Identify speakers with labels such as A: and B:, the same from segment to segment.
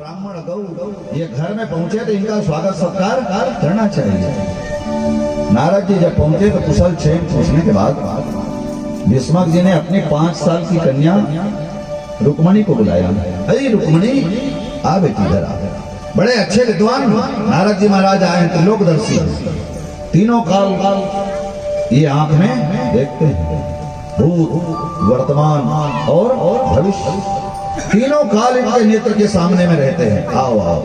A: ब्राह्मण गौ ये घर में पहुंचे तो इनका स्वागत सत्कार करना चाहिए। नारद जी जब पहुंचे तो कुशल क्षेम पूछने के बाद भीष्मक जी ने अपनी 5 साल की कन्या रुक्मणी को बुलाया। अरे रुक्मणी आ बेटी इधर आ। बड़े अच्छे विद्वान नारद जी महाराज आए हैं, लोकदर्शी, तीनों काल ये आंख में देखते हैं, भूत वर्तमान और भविष्य, तीनों काल इनके नेत्र के सामने में रहते हैं। आओ आओ।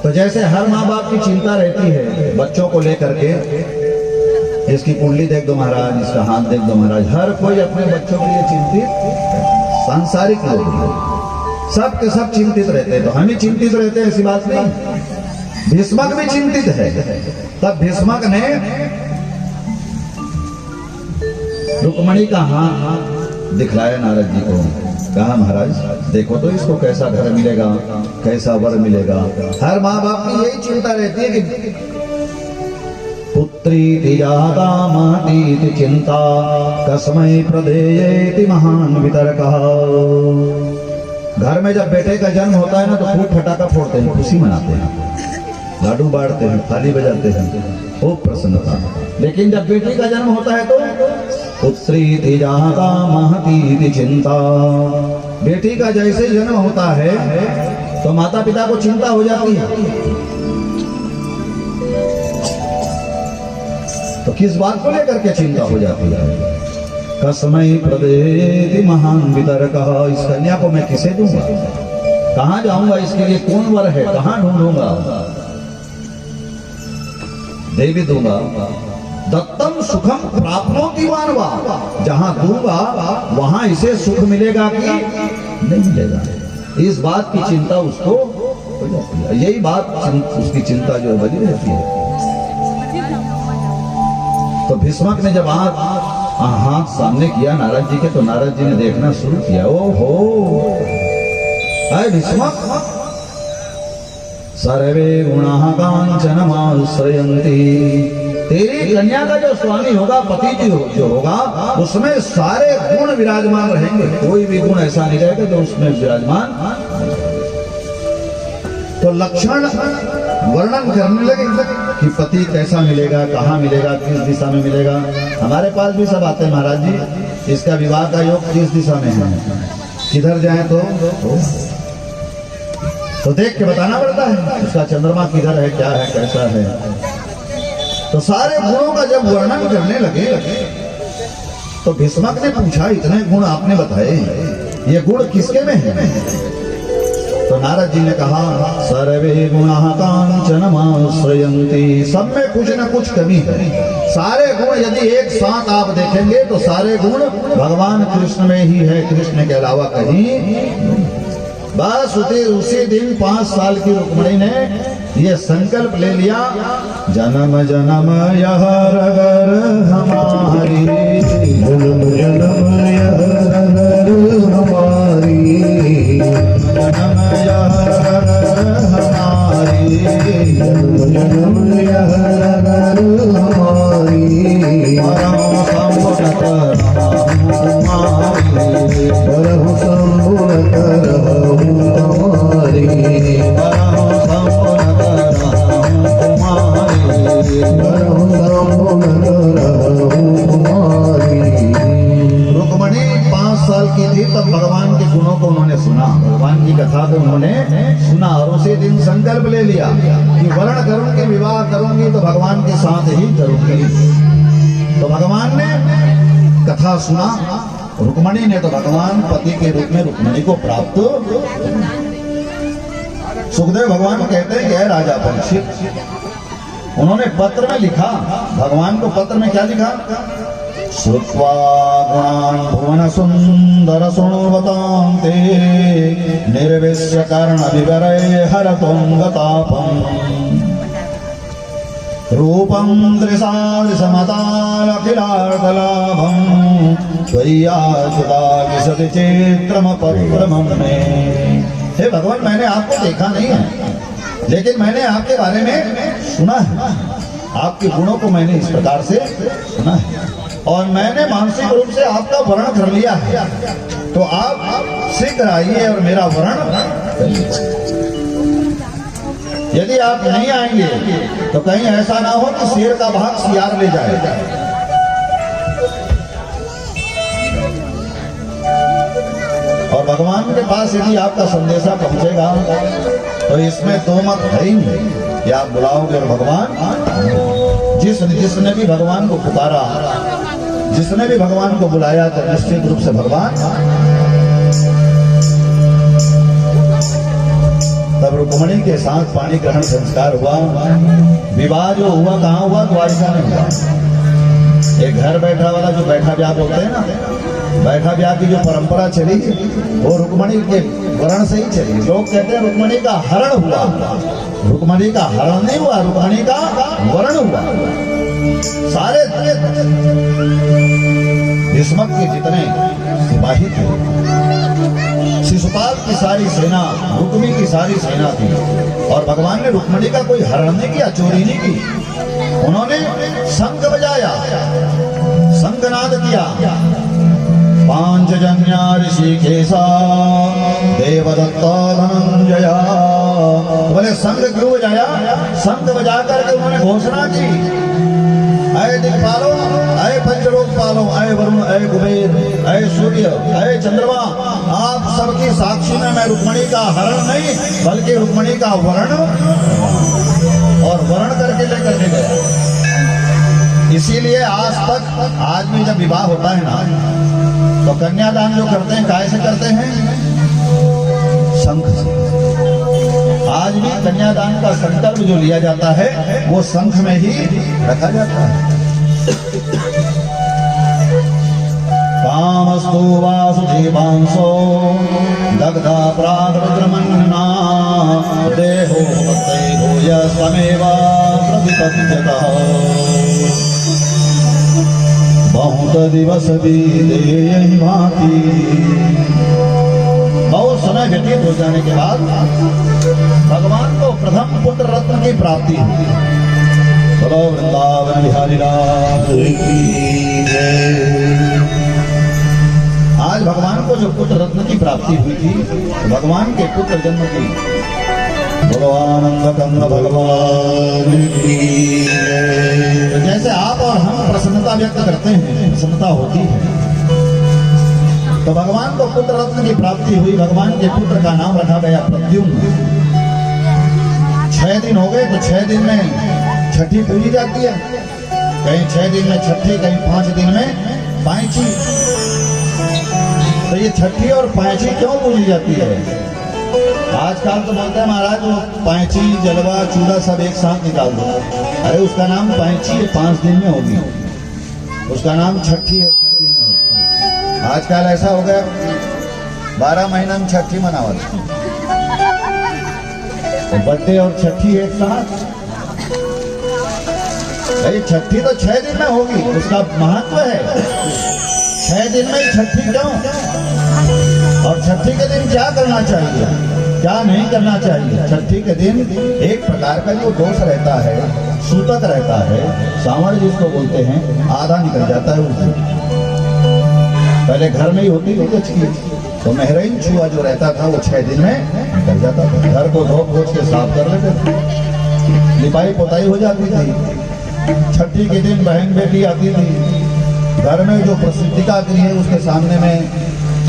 A: तो जैसे हर माँ बाप की चिंता रहती है बच्चों को लेकर के, इसकी कुंडली देख दो महाराज, इसका हाथ देख दो महाराज, हर कोई अपने बच्चों के लिए चिंतित, सांसारिक लोग सब के सब चिंतित रहते हैं। तो हम ही चिंतित रहते हैं, ऐसी बात नहीं। भीष्मक भी चिंतित है। तब भीष्मक ने रुक्मणी का हाथ दिखलाया नारद जी को, कहा महाराज देखो तो इसको कैसा घर मिलेगा, कैसा वर मिलेगा। हर माँ बाप की यही चिंता रहती है कि पुत्री जाता माती चिंता कस्मै प्रदेयेति महान वितर्कः। घर में जब बेटे का जन्म होता है ना तो खूब फटाका फोड़ते हैं, खुशी मनाते हैं, लाडू बांटते हैं, थाली बजाते हैं, खूब प्रसन्नता। लेकिन जब बेटी का जन्म होता है तो पुत्री जाता महती चिंता। बेटी का जैसे जन्म होता है तो माता पिता को चिंता हो जाती है। तो किस बात को लेकर के चिंता हो जाती है? कस्मै प्रदेयेति महान वितर्कः। इस कन्या को मैं किसे दूंगा, कहां जाऊंगा, इसके लिए कौन वर है, कहां ढूंढूंगा, दे भी दूंगा। दत्तम सुखम प्राप्नोति मानवा, जहां दूंगा वहां इसे सुख मिलेगा कि नहीं मिलेगा, इस बात की चिंता उसको हो जाती है। यही बात उसकी चिंता जो बनी रहती है। तो भीष्मक ने जब हाथ सामने किया नारद जी के, तो नारद जी ने देखना शुरू किया। ओहो अय भीष्मक, सर्वे गुणाः कांचनमाश्रयन्ति। तेरी कन्या का जो स्वामी होगा, पति जो होगा, उसमें सारे गुण विराजमान रहेंगे, कोई भी गुण ऐसा नहीं रहेगा जो उसमें विराजमान। तो लक्षण वर्णन करने लगे कि पति कैसा मिलेगा, कहाँ मिलेगा, किस दिशा में मिलेगा। हमारे पास भी सब आते हैं महाराज जी, इसका विवाह का योग किस दिशा में है, किधर जाए तो देख के बताना पड़ता है उसका चंद्रमा किधर है, क्या है, कैसा है। तो सारे गुणों का जब वर्णन करने लगे तो भीष्मक ने पूछा, इतने गुण आपने बताए, ये गुण किसके में है? तो नारद जी ने कहा, सर्वे गुणाः कांचनमाश्रयन्ति। सब में कुछ न कुछ कमी है। सारे गुण यदि एक साथ आप देखेंगे तो सारे गुण भगवान कृष्ण में ही है, कृष्ण के अलावा कहीं। बस उसी दिन 5 साल की रुक्मणी ने ये संकल्प ले लिया, जन्म जन्म यह रगर हमारी, जन्म जन्म यह रगर हमारी, जन्म यह रगर हमारी, जन्म जन्म यह रगर हमारी। परम संबुन हमारी, परम संबुन हमारी, परम रुक्मणी 5 साल की थी तब भगवान के गुणों को उन्होंने सुना, भगवान की कथा को उन्होंने सुना, और उसी दिन संकल्प ले लिया कि वर्ण करूंगी, विवाह करूंगी तो भगवान के साथ ही करूंगी। तो भगवान ने कथा सुना, रुक्मणी ने तो भगवान पति के रूप में रुक्मणी को प्राप्त। सुखदेव भगवान कहते हैं कि राजा परीक्षित, उन्होंने पत्र में लिखा, भगवान को पत्र में क्या लिखा? श्रुत्वा गुणान् भुवन सुंदर शृण्वतां ते निर्विश्य कर्ण विवरे हरतोंगतापम् रूपं दृशादृशमतालखिलार्थलाभं त्वय्याच्युता विशति चेत्रमपक्रमं मे। हे भगवान, मैंने आपको देखा नहीं है, लेकिन मैंने आपके बारे में सुना है, आपके गुणों को मैंने इस प्रकार से सुना है, और मैंने मानसिक रूप से आपका वर्ण कर लिया है। तो आप शीघ्र आइए और मेरा वर्ण करिए। यदि आप नहीं आएंगे तो कहीं ऐसा ना हो कि शेर का भाग सियार ले जाए। और भगवान के पास यदि आपका संदेशा पहुंचेगा तो इसमें दो मत है ही नहीं कि आप बुलाओगे और भगवान जिसने भी भगवान को पुकारा, जिसने भी भगवान को बुलाया तो निश्चित रूप से भगवान। तब रुक्मणी के साथ पानी ग्रहण संस्कार हुआ। विवाह जो हुआ कहाँ हुआ? द्वारिका में हुआ। एक घर बैठा वाला जो बैठा ब्याह बोलते हैं ना, बैठा ब्याह की जो परंपरा चली वो रुक्मणी के वर्ण से ही चली। लोग कहते हैं रुक्मणी का हरण हुआ। रुक्मणी का हरण नहीं हुआ, रुक्मणी का वर्ण हुआ। सारे भीष्मक के जितने सिपाही थे, शिशुपाल की सारी सेना, रुक्मी की सारी सेना थी और भगवान ने रुक्मणी का कोई हरण नहीं किया, चोरी नहीं की। उन्होंने शंख बजाया, शंखनाद किया। पांचजन्य ऋषिकेशा देवदत्ता धनंजया। बोले शंख क्यों बजाया? शंख बजा करके उन्होंने घोषणा की, अय दिक्पालो, अय पंचलोकपालो, अय वरुण, अय कुबेर, अय सूर्य, अय चंद्रमा, आप सबकी साक्षी में मैं रुक्मणी का हरण नहीं बल्कि रुक्मणी का वर्ण और वर्ण करके लेकर के गया। इसीलिए आज तक आदमी जब विवाह होता है ना तो कन्यादान जो करते हैं काहे से करते हैं? शंख से। आज भी कन्यादान का संकल्प जो लिया जाता है वो शंख में ही रखा जाता है। कामस्तु वासुदेवांसो दग्धा प्रागरुद्रमन्ना देहो तैहो यस्त्वमेव प्रतिपद्यतः। बहुत दिवस बीते यही भांति। बहुत समय व्यतीत हो जाने के बाद भगवान को प्रथम पुत्र रत्न की प्राप्ति हुई। बोलो वृंदावन बिहारी लाल की जय। आज भगवान को जो पुत्र रत्न की प्राप्ति हुई थी तो भगवान के पुत्र जन्म की। बोलो आनंद कंद भगवान की जय। तो जैसे आप और हम प्रसन्नता व्यक्त करते हैं, प्रसन्नता होती है, तो भगवान को पुत्र रत्न की प्राप्ति हुई। भगवान के पुत्र का नाम रखा गया प्रद्युम्न। 6 दिन हो गए तो 6 दिन में छठी पूजी जाती है। कहीं 6 दिन में छठी, कहीं 5 दिन में पांची। तो ये छठी और पांची क्यों पूजी जाती है? आजकल तो बोलते हैं महाराज वो पांची, जलवा, चूड़ा सब एक साथ निकाल दो। अरे उसका नाम पांची है, 5 दिन में होगी। उसका नाम छठी है, 6 दिन में होगी। आजकल ऐसा हो गया 12 महीना में छठी मनावत, तो बर्थडे और छठी एक साथ। भाई छठी तो 6 दिन में होगी, उसका महत्व है। 6 दिन में छठी क्यों? और छठी के दिन क्या करना चाहिए, क्या नहीं करना चाहिए? छठी के दिन एक प्रकार का जो दोष रहता है, सूतक रहता है, सावण जिसको बोलते हैं, आधा निकल जाता है उस दिन। पहले घर में ही होती थी कचकी, तो महरैन छुआ जो रहता था वो 6 दिन में निकल जाता था। घर को धो पोछ के साफ कर लेते थे, लिपाई पोताई हो जाती थी। छठी के दिन बहन बेटी आती थी, घर में जो प्रसिद्धिका गृह है उसके सामने में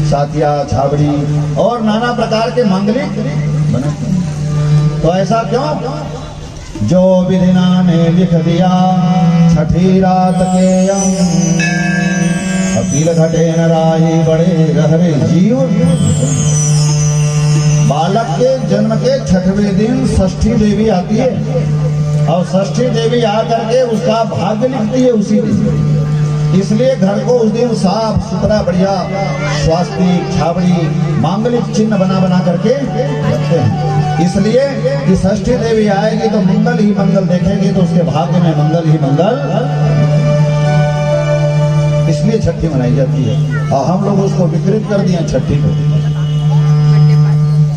A: साथिया, छाबड़ी और नाना प्रकार के मांगलिक बने। तो ऐसा क्यों? जो विधिना ने लिख दिया छठी रात के अकील घटे न राही बड़े रहरे जीव। बालक के जन्म के 6वें दिन षष्ठी देवी आती है और षष्ठी देवी आकर के उसका भाग्य लिखती है उसी दिन। इसलिए घर को उस दिन साफ सुथरा बढ़िया स्वास्तिक, छाबड़ी, मांगलिक चिन्ह बना बना करके रखते हैं। इसलिए कि षष्ठी देवी आएगी तो मंगल ही मंगल देखेंगे, तो उसके भाग्य में मंगल ही मंगल। इसलिए छठी मनाई जाती है और हम लोग उसको विकृत कर दिए।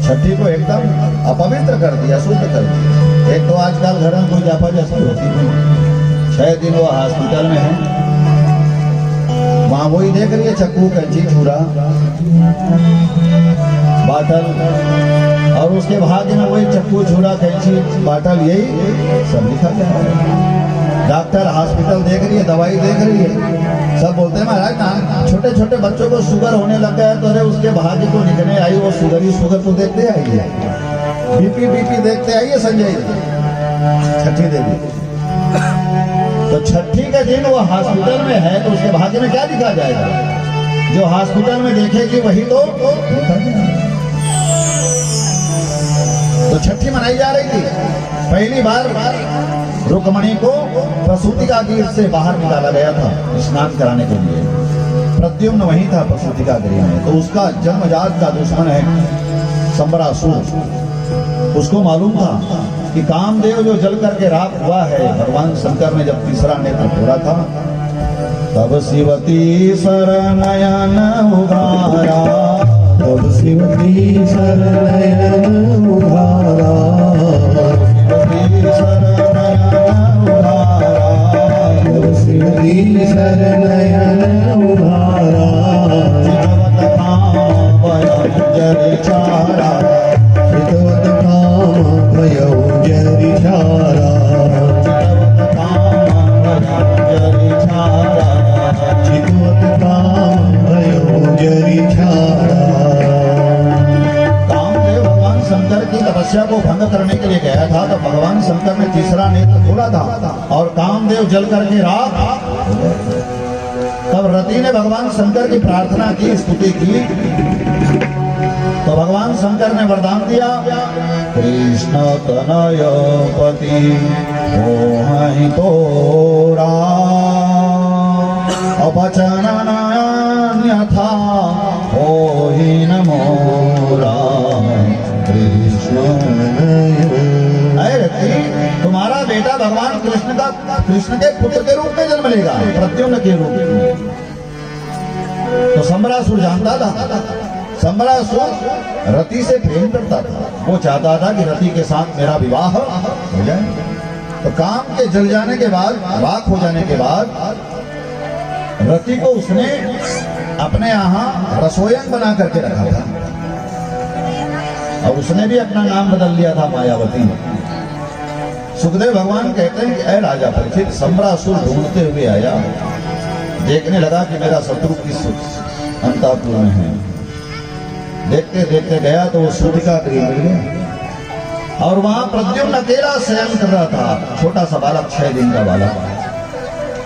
A: छठी को एकदम अपवित्र कर दिया, शुद्ध कर दिया। एक तो आजकल घर में कोई जापा जैसी होती नहीं। 6 दिन वो हॉस्पिटल में है, वहां वही देख रही है चक्कू, कैंची, छुरा। बाटल, और उसके भाग्य में वही चक्कू छुरा कैंची बाटल, यही सब लिखा गया है। डॉक्टर हॉस्पिटल देख रही है, दवाई देख रही है, सब बोलते हैं महाराज ना छोटे छोटे बच्चों को शुगर होने लग गया है, तो अरे उसके भाग्य को लिखने आई, वो शुगर ही शुगर तो देखते आई है, बीपी देखते आई है संजय छठी देवी। तो छठी के दिन वो हॉस्पिटल में है, तो उसके भाग्य में क्या लिखा जाएगा? जो हॉस्पिटल में देखेगी वही तो लिखा जाएगा। तो छठी मनाई जा रही थी। पहली बार रुक्मणी को प्रसूति का गृह से बाहर निकाला गया था स्नान कराने के लिए। प्रद्युम्न वहीं था प्रसूति का गृह में, तो उसका जन्मजात का दुश्मन है संबरासुर। उसको मालूम था कि कामदेव जो जल करके राख हुआ है, भगवान शंकर ने जब तीसरा नेत्र खोला था, तब शिवती शरणयन उघारा,
B: तब शिवती शरणयन उघारा,
A: शिवती शरणयन उघारा,
B: तब शिवती शरणयन उघारा,
A: चितवत काम जरि चारा,
B: चितवत काम भयउ जरि छारा,
A: चितवत काम जरि छारा,
B: चितवत काम भयउ जरि छारा।
A: कामदेव भगवान शंकर की तपस्या को भंग करने के लिए गया था, तो भगवान शंकर ने तीसरा नेत्र खोला था और कामदेव जल करके राख। तब रति ने भगवान शंकर की प्रार्थना की, स्तुति की, तो भगवान शंकर ने वरदान दिया, कृष्ण तनय पति मोहि तोरा, अपचन अन्यथा होहि न मोरा, कृष्ण। अरे रति, तुम्हारा बेटा भगवान कृष्ण के पुत्र के रूप में जन्म लेगा, प्रद्युम्न के रूप में। तो संबरासुर जानता था, संबरासुर रति से प्रेम करता था, वो चाहता था कि रति के साथ मेरा विवाह हो जाए। तो काम के जल जाने के बाद, राख हो जाने के बाद, रति को उसने अपने यहाँ रसोयन बना करके रखा था, और उसने भी अपना नाम बदल लिया था मायावती। सुखदेव भगवान कहते हैं कि ऐ राजा परीक्षित, संबरासुर ढूंढते हुए आया, देखने लगा कि मेरा शत्रु किस अंतःपुर में है। देखते देखते गया तो वो सूतिका गृह मिल गया, और वहां प्रद्युम्न अकेला शयन कर रहा था, छोटा सा बालक, 6 दिन का बालक।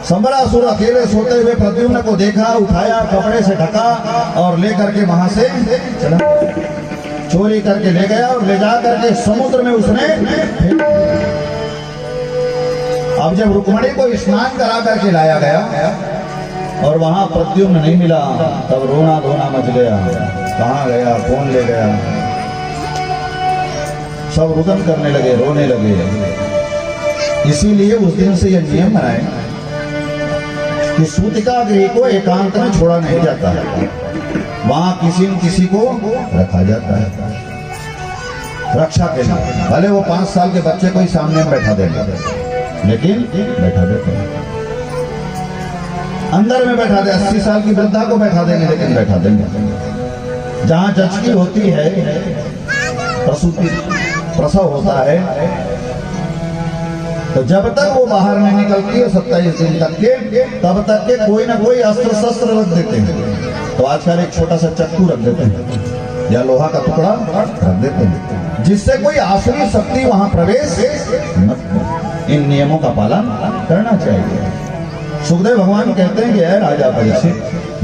A: संबरासुर अकेले सोते हुए प्रद्युम्न को देखा, उठाया, कपड़े से ढका और लेकर के वहां से चला, चोरी करके ले गया और ले जा करके समुद्र में उसने। अब जब रुक्मणी को स्नान करा करके लाया गया और वहां प्रद्युम्न नहीं मिला, तब रोना धोना मच गया, कहाँ गया, कौन ले गया। सब रुदन करने लगे, रोने लगे। इसीलिए उस दिन से यह नियम बनाए कि सूतिका गृह को एकांत में छोड़ा नहीं जाता है, वहां किसी न किसी को रखा जाता है रक्षा के लिए। भले वो 5 साल के बच्चे को ही सामने बैठा देंगे, लेकिन बैठा देते हैं। अंदर में बैठा दे, 80 साल की वृद्धा को बैठा देंगे, लेकिन बैठा देंगे। जहां जचकी होती है, प्रसूति प्रसव होता है, तो जब तक वो बाहर नहीं निकलती है 27 दिन तक के, तब तक के कोई ना कोई अस्त्र शस्त्र रख देते हैं। तो आजकल एक छोटा सा चक्कू रख देते हैं या लोहा का टुकड़ा रख देते हैं, जिससे कोई आसुरी शक्ति वहां प्रवेश न। इन नियमों का पालन करना चाहिए। सुखदेव भगवान कहते हैं कि ऐ राजा परीक्षित,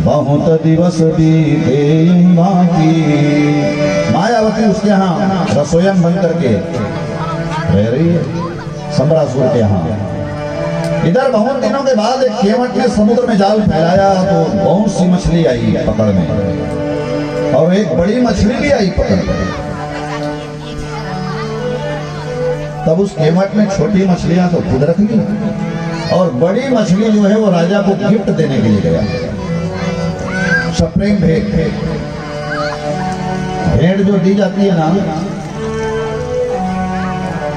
A: बहुत दिवस बीते बाकी। मायावती उसके यहाँ रसोयन बन करके रह रही है संबरासुर के यहाँ। इधर बहुत दिनों के बाद एक केवट ने समुद्र में जाल फैलाया, तो बहुत सी मछली आई पकड़ में, और एक बड़ी मछली भी आई पकड़ में। तब उस केवट ने छोटी मछलियां तो खुद रख ली, और बड़ी मछली जो है वो राजा को गिफ्ट देने के लिए गया। सप्रेम भेंट, भेंट जो दी जाती है ना,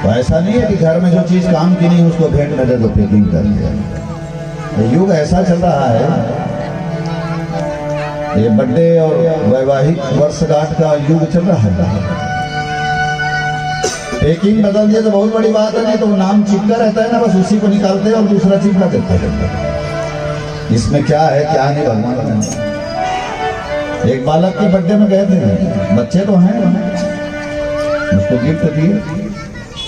A: तो ऐसा नहीं है कि घर में जो चीज काम की नहीं उसको भेंट में दे दो, पैकिंग कर दिया। युग ऐसा चल रहा है ये बर्थडे और वैवाहिक वर्षगांठ का युग चल रहा है। पैकिंग बदल दिए तो बहुत बड़ी बात है, नहीं तो नाम चिपका रहता है ना, बस उसी को निकालते हैं और दूसरा चिपका देते हैं। इसमें क्या है क्या नहीं भगवान जाने। एक बालक के बर्थडे में गए थे, बच्चे तो हैं, उसको गिफ्ट दिए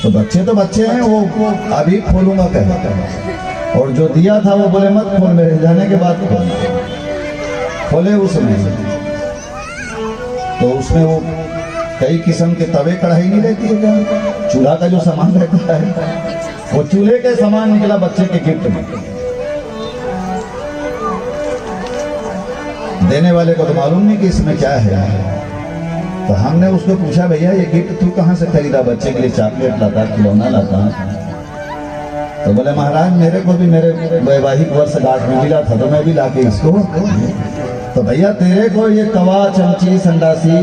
A: तो बच्चे हैं, वो अभी खोलूंगा कहता है, और जो दिया था वो बोले मत खोल, मेरे जाने के बाद खोले उसमें, तो उसमें वो कई किस्म के तवे कढ़ाई नहीं रहती है क्या, चूल्हा का जो सामान रहता है वो चूल्हे के सामान निकला बच्चे के गिफ्ट में। देने वाले को तो मालूम नहीं कि इसमें क्या है। तो हमने उसको पूछा, भैया ये गिफ्ट तू कहाँ से खरीदा, बच्चे के लिए चॉकलेट लाता, खिलौना लाता? तो बोले महाराज मेरे को भी मेरे वैवाहिक वर्षगांठ में मिला था तो मैं भी लाके इसको। तो भैया तेरे को ये तवा, चमची, संडासी,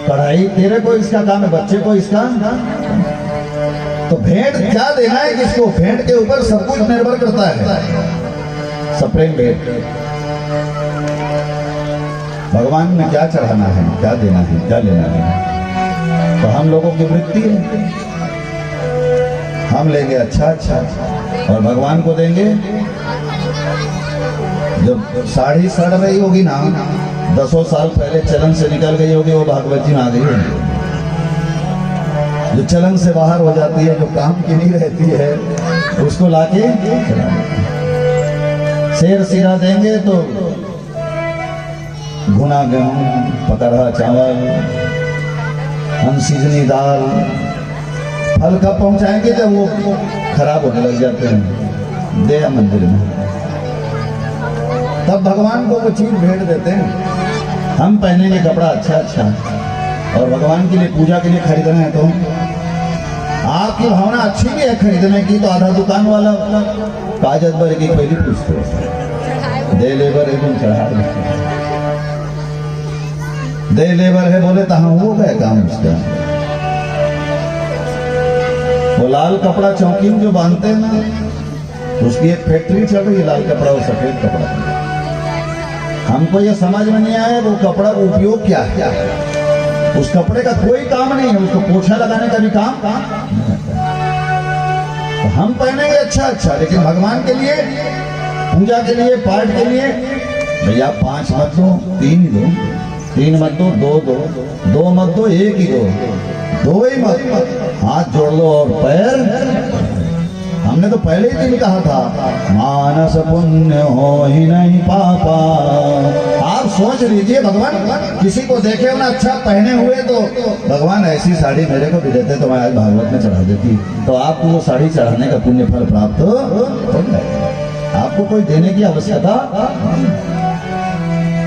A: कढ़ाई तेरे को इसका काम है, बच्चे को इसका। तो भेंट क्या देना है किसको, भेंट के ऊपर सब कुछ निर्भर करता है। सप्रेम भेंट भगवान में क्या चढ़ाना है, क्या देना है, क्या लेना है। तो हम लोगों की वृत्ति है, हम लेंगे अच्छा और भगवान को देंगे। जब साड़ी सड़ रही होगी ना, 10 साल पहले चलन से निकल गई होगी, वो भागवत जी में आ गई होगी। जो चलन से बाहर हो जाती है, जो काम की नहीं रहती है, उसको लाके शेर सीरा देंगे तो भुना गेहूं, पकड़ा चावल, अनसीजनी दाल, फल कब पहुंचाएंगे जब वो खराब होने लग जाते हैं, दे मंदिर में, तब भगवान को वो चीज भेंट देते हैं। हम पहनेंगे कपड़ा अच्छा और भगवान के लिए, पूजा के लिए खरीदना है तो आपकी भावना अच्छी भी है खरीदने की, तो आधा दुकान वाला काजत भर की पहली पूछते दे लेबर है, चढ़ा दे लेबर है, बोले तो हाँ वो गए काम उसका। वो लाल कपड़ा चौकी में जो बांधते हैं ना, उसकी एक फैक्ट्री चल रही है, लाल कपड़ा और सफेद कपड़ा। हमको ये समझ में नहीं आया वो कपड़ा का उपयोग क्या है। उस कपड़े का कोई काम नहीं है, उसको पोछा लगाने का भी काम तो हम पहनेंगे अच्छा, लेकिन भगवान के लिए, पूजा के लिए, पाठ के लिए भैया 5 मत दो, 3 ही दो, 3 मत दो, 2 दो, 2 मत दो, 1 ही दो, 2 ही मत, हाथ जोड़ लो और पैर। हमने तो पहले ही दिन कहा था, मानस पुण्य हो ही नहीं पापा। आप सोच लीजिए, भगवान किसी को देखे ना अच्छा पहने हुए तो भगवान ऐसी साड़ी मेरे को भी देते तो मैं आज भागवत में चढ़ा देती, तो आपको वो साड़ी चढ़ाने का पुण्य फल प्राप्त हो जाएगा। आपको कोई देने की आवश्यकता।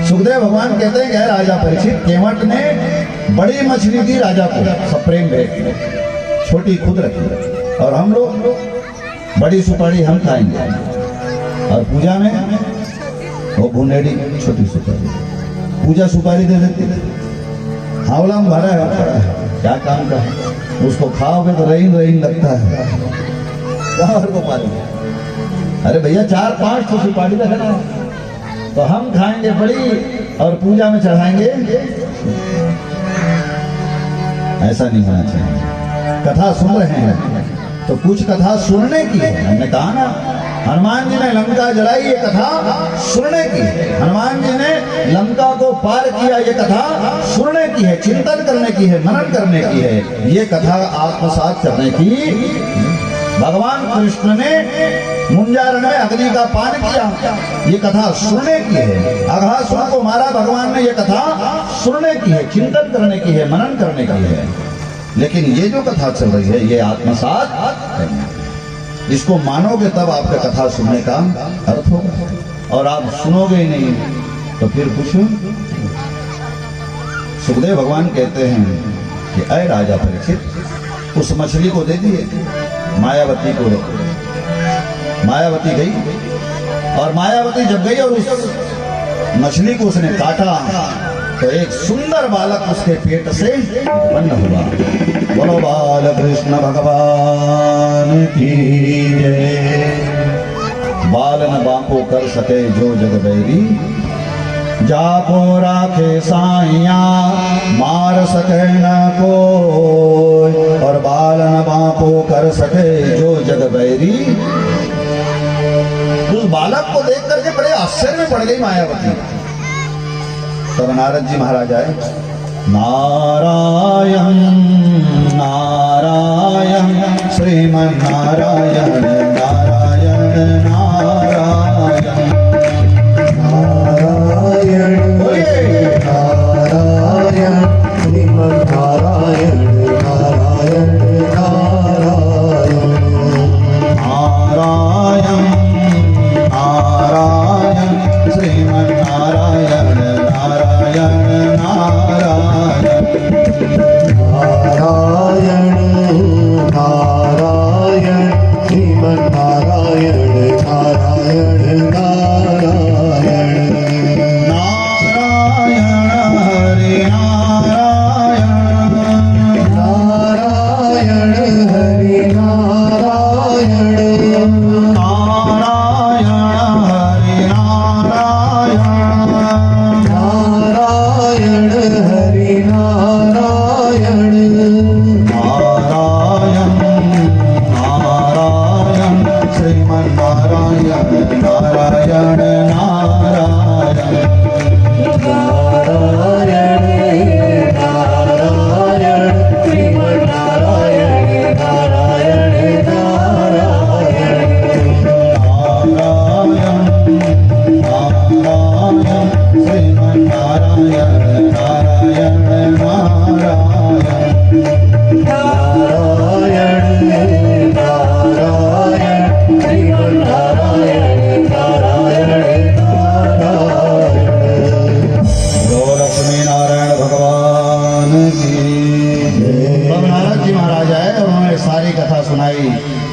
A: सुखदेव भगवान कहते हैं राजा परीक्षित, केवट ने बड़ी मछली दी राजा को सप्रेम भेंट, छोटी खुद रखी, और हम लोग बड़ी सुपारी हम खाएंगे, और पूजा में वो भुनेड़ी छोटी सुपारी, पूजा सुपारी दे देती। हावला में भरा है, क्या काम का है, उसको खाओगे तो रहीन लगता है। और को पालेंगे, अरे भैया 4-5 तो सुपारी रखना है, तो हम खाएंगे बड़ी और पूजा में चढ़ाएंगे। ऐसा नहीं होना चाहिए। कथा सुन रहे हैं तो कुछ कथा सुनने की है। हमने कहा ना, हनुमान जी ने लंका जलाई, ये कथा सुनने की है। हनुमान जी ने लंका को पार किया, ये कथा सुनने की है, चिंतन करने की है, मनन करने की है, ये कथा आत्मसात करने की। भगवान कृष्ण ने मुंजारण में अग्नि का पान किया, ये कथा सुनने की है। अघासुर को मारा भगवान ने, ये कथा सुनने की है, चिंतन करने की है, मनन करने की है। लेकिन ये जो कथा चल रही है ये आत्मसात करना, इसको मानोगे तब आपका कथा सुनने का अर्थ होगा, और आप सुनोगे ही नहीं तो फिर कुछ। सुखदेव भगवान कहते हैं कि अय राजा परीक्षित, उस मछली को दे दिए मायावती को। मायावती गई, और मायावती जब गई और उस मछली को उसने काटा तो एक सुंदर बालक उसके पेट से उत्पन्न हुआ। बोलो बाल कृष्ण भगवान की जय। बाल न बांको कर सके जो जग बैरी, जाको राखे साइया मार सके न कोई, और बाल न बापो कर सके जो जग बैरी। उस बालक को देख करके बड़े आश्चर्य में पड़ गई मायावती। तब नारद जी महाराज आए, नारायण नारायण श्रीमन नारायण नारायण नारायण
B: नारायण नारायण श्रीमन नारायण नारायण नारायण
A: नारायण नारायण श्रीमन नारायण नारायण नारायण
B: नारायण नारायण श्रीमन नारायण नारायण नारायण
A: नारायण हरि नारायण
B: नारायण हरि नारायण
A: नारायण हरि नारायण
B: नारायण हरि नारायण
A: नारायण नारायण श्रीमन नारायण नारायण नारायण
B: नारायण नारायण श्रीमन नारायण नारायण नारायण
A: नारायण नारायण श्रीमन नारायण नारायण नारायण
B: नारायण नारायण श्रीमन नारायण नारायण नारायण
A: गो लक्ष्मी नारायण भगवान की तब नारद जी महाराज आए और उन्होंने सारी कथा सुनाई।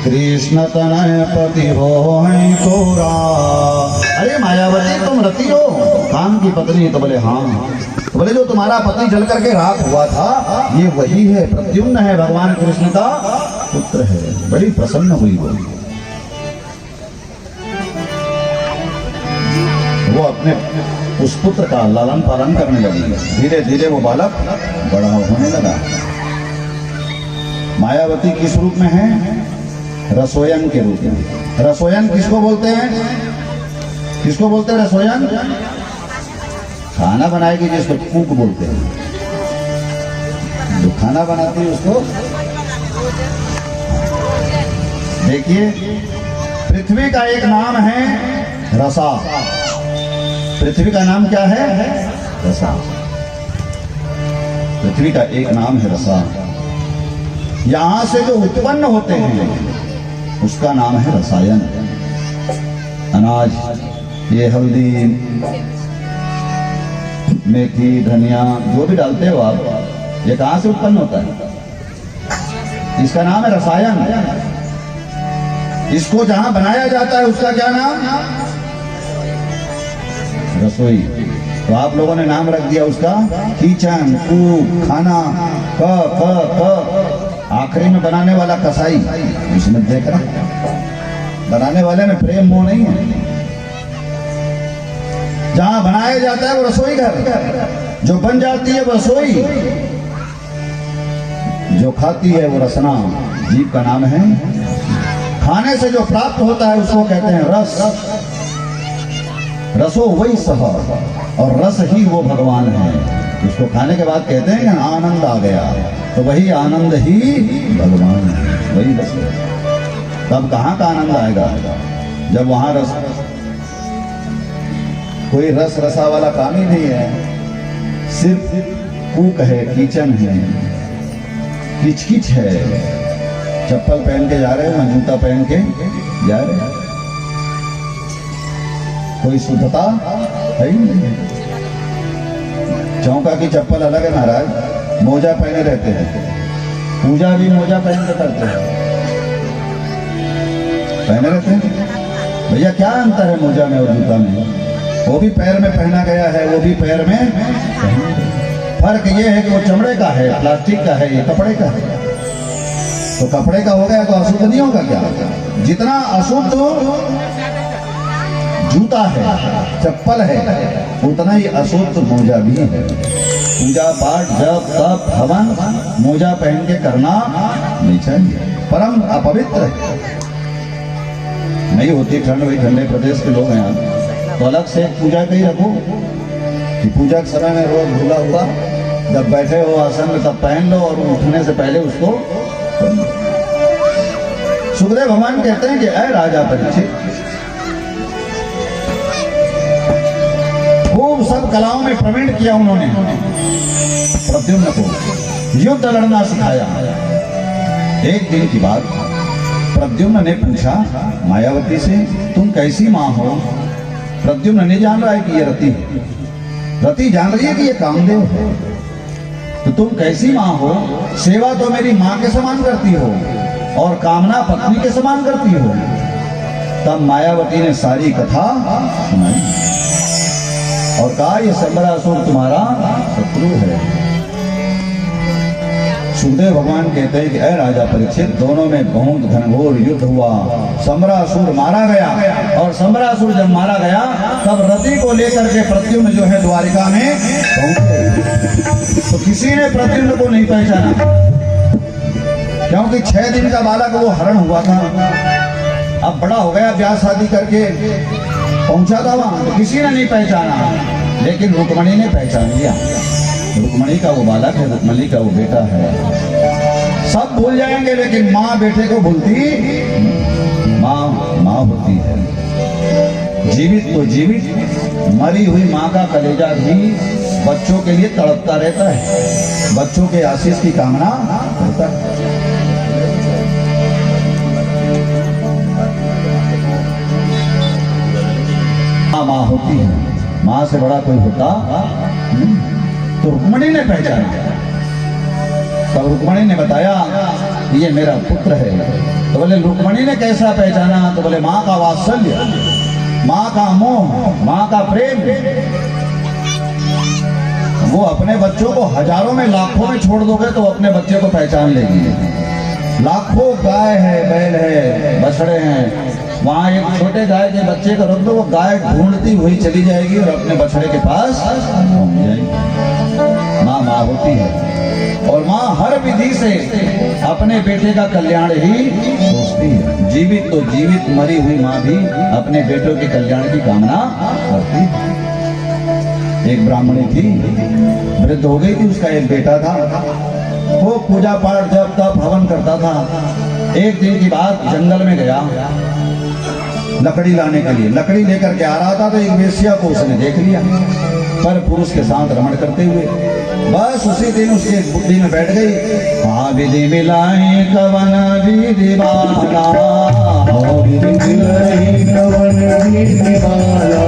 A: कृष्ण तनय पति हो तोरा। अरे मायावती तुम रति हो, काम की पत्नी? तो बोले हाँ। तो बोले जो तुम्हारा पति जल करके राख हुआ था ये वही है, प्रद्युम्न है, भगवान कृष्ण का पुत्र है। बड़ी प्रसन्न हुई वो अपने उस पुत्र का लालन पालन करने लगी। धीरे धीरे वो बालक बड़ा होने लगा। मायावती किस रूप में है? रसोयन के रूप में। रसोयन किसको बोलते हैं? किसको बोलते हैं रसोयन? खाना बनाएगी जिसको कुक बोलते हैं। जो खाना बनाती है उसको। देखिए पृथ्वी का एक नाम है रसा। पृथ्वी का नाम क्या है? रसा। पृथ्वी का एक नाम है रसा। यहां से जो उत्पन्न होते हैं उसका नाम है रसायन। अनाज, ये हल्दी, मेथी, धनिया जो भी डालते हो आप, ये कहां से उत्पन्न होता है? इसका नाम है रसायन। इसको जहां बनाया जाता है उसका क्या नाम? रसोई। तो आप लोगों ने नाम रख दिया उसका किचन, कुक, खाना, क आखिरी में बनाने वाला कसाई। इसमें देख रहा बनाने वाले में प्रेम मोह नहीं है। जहां बनाया जाता है वो रसोई घर, जो बन जाती है वो रसोई, जो खाती है वो रसना। जीव का नाम है। खाने से जो प्राप्त होता है उसको कहते हैं रस। रसो वही सह, और रस ही वो भगवान है। उसको खाने के बाद कहते हैं कि आनंद आ गया, तो वही आनंद ही भगवान है, वही रस है। तब कहाँ का आनंद आएगा? जब वहां रस, कोई रस रसा वाला काम ही नहीं है। सिर्फ कूक है, किचन है, किचकिच है। चप्पल पहन के जा रहे हैं, जूता पहन के जा रहे हैं, कोई शुद्धता है ही नहीं। चौका की चप्पल अलग है महाराज, मोजा पहने रहते हैं, पूजा भी मोजा पहन के करते हैं, पहने रहते हैं। भैया क्या अंतर है मोजा में और जूता में? वो भी पैर में पहना गया है, वो भी पैर में। फर्क ये है कि वो चमड़े का है, प्लास्टिक का है, ये कपड़े का है। तो कपड़े का हो गया तो अशुद्ध नहीं होगा क्या? जितना अशुद्ध जूता है, चप्पल है, उतना ही अशुद्ध मोजा भी है। पूजा पाठ जप तप हवन मोजा पहन के करना नहीं चाहिए, परम अपवित्र है। नहीं होती ठंड, वही ठंडे प्रदेश के लोग हैं तो अलग से पूजा का ही रखो कि पूजा के समय में रोज धुला हुआ जब बैठे हो आसन में तब पहन लो और उठने से पहले उसको। सुखदेव भगवान कहते हैं कि ऐ राजा परीक्षित, खूब सब कलाओं में प्रवीण किया उन्होंने, प्रद्युम्न को युद्ध लड़ना सिखाया। एक दिन की बात, प्रद्युम्न ने पूछा मायावती से, तुम कैसी माँ हो? प्रद्युम्न नहीं जान रहा है कि ये रति है, रति जान रही है कि ये कामदेव है। तो तुम कैसी माँ हो? सेवा तो मेरी माँ के समान करती हो और कामना पत्नी के समान करती हो। तब मायावती ने सारी कथा सुनाई और कहा ये संबरासुर तुम्हारा शत्रु है। सुखदेव भगवान कहते हैं कि ऐ राजा परीक्षित, दोनों में बहुत घनघोर युद्ध हुआ, संबरासुर मारा गया और संबरासुर जब मारा गया तब रति को लेकर के प्रद्युम्न जो है द्वारिका में पहुंचे। तो किसी ने प्रद्युम्न को नहीं पहचाना क्योंकि 6 दिन का बालक वो हरण हुआ था, अब बड़ा हो गया, ब्याह शादी करके पहुंचा था वहां, तो किसी ने नहीं पहचाना, लेकिन रुक्मणी ने पहचान लिया। रुक्मणी का वो बालक है, रुक्मणी का वो बेटा है। सब भूल जाएंगे लेकिन माँ बेटे को भूलती, माँ माँ होती है। जीवित तो जीवित, मरी हुई माँ का कलेजा भी बच्चों के लिए तड़पता रहता है, बच्चों के आशीष की कामना करता है। माँ होती है, माँ से बड़ा कोई होता नहीं। तो रुक्मणी ने पहचाना, तब रुक्मणी ने बताया ये मेरा पुत्र है। तो बोले रुक्मणी ने कैसा पहचाना? तो बोले माँ का वात्सल्य, माँ का मोह, माँ का प्रेम। वो अपने बच्चों को हजारों में लाखों में छोड़ दोगे तो अपने बच्चे को पहचान लेगी। लाखों गाय है, बैल है, बछड़े हैं, वहां एक छोटे गाय के बच्चे को रख दो, वो गाय ढूंढती हुई चली जाएगी और अपने बछड़े के पास पहुंच जाएगी। माँ माँ होती है और माँ हर विधि से अपने बेटे का कल्याण ही सोचती है। जीवित तो जीवित, मरी हुई माँ भी अपने बेटों के कल्याण की कामना करती है। एक ब्राह्मणी थी, वृद्ध हो गई थी, उसका एक बेटा था, वो पूजा पाठ जब तब हवन करता था। एक दिन की बात, जंगल में गया लकड़ी लाने के लिए, लकड़ी लेकर के आ रहा था तो एक वेश्या को उसने देख लिया, पर पुरुष के साथ रमण करते हुए। बस उसी दिन उसके बुद्धि में बैठ गई, हाँ विधि मिलाई कवन विधि बाला,
B: विधि मिलाई कवन विधि बाला,